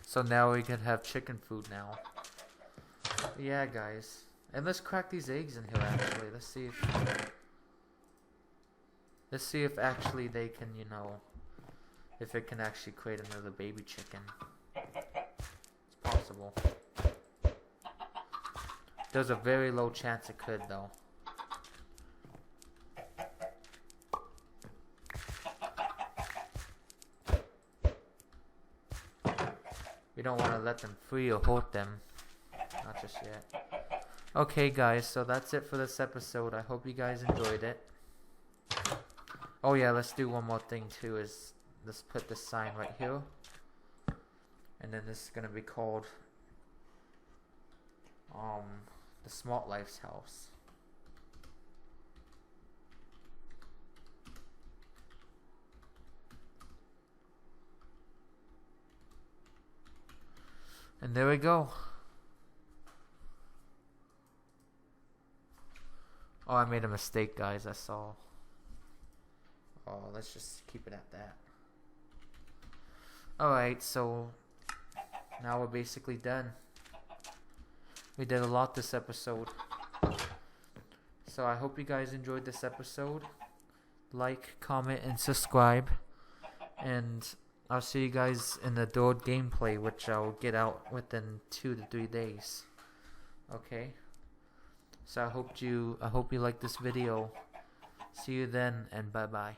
So now we can have chicken food now. Yeah, guys. And let's crack these eggs in here actually. Let's see if actually they can, you know, if it can actually create another baby chicken. It's possible. There's a very low chance it could though. We don't want to let them free or hurt them. Not just yet. Okay, guys, so that's it for this episode. I hope you guys enjoyed it. Oh yeah, let's do one more thing too, is let's put this sign right here. And then this is going to be called the Smart Life's house. And there we go. Oh, I made a mistake, guys. That's all. Oh, let's just keep it at that. Alright, so now we're basically done. We did a lot this episode. So I hope you guys enjoyed this episode. Like, comment, and subscribe. And I'll see you guys in the Dord gameplay, which I'll get out within 2 to 3 days. Okay? So I hope you like this video. See you then, and bye bye.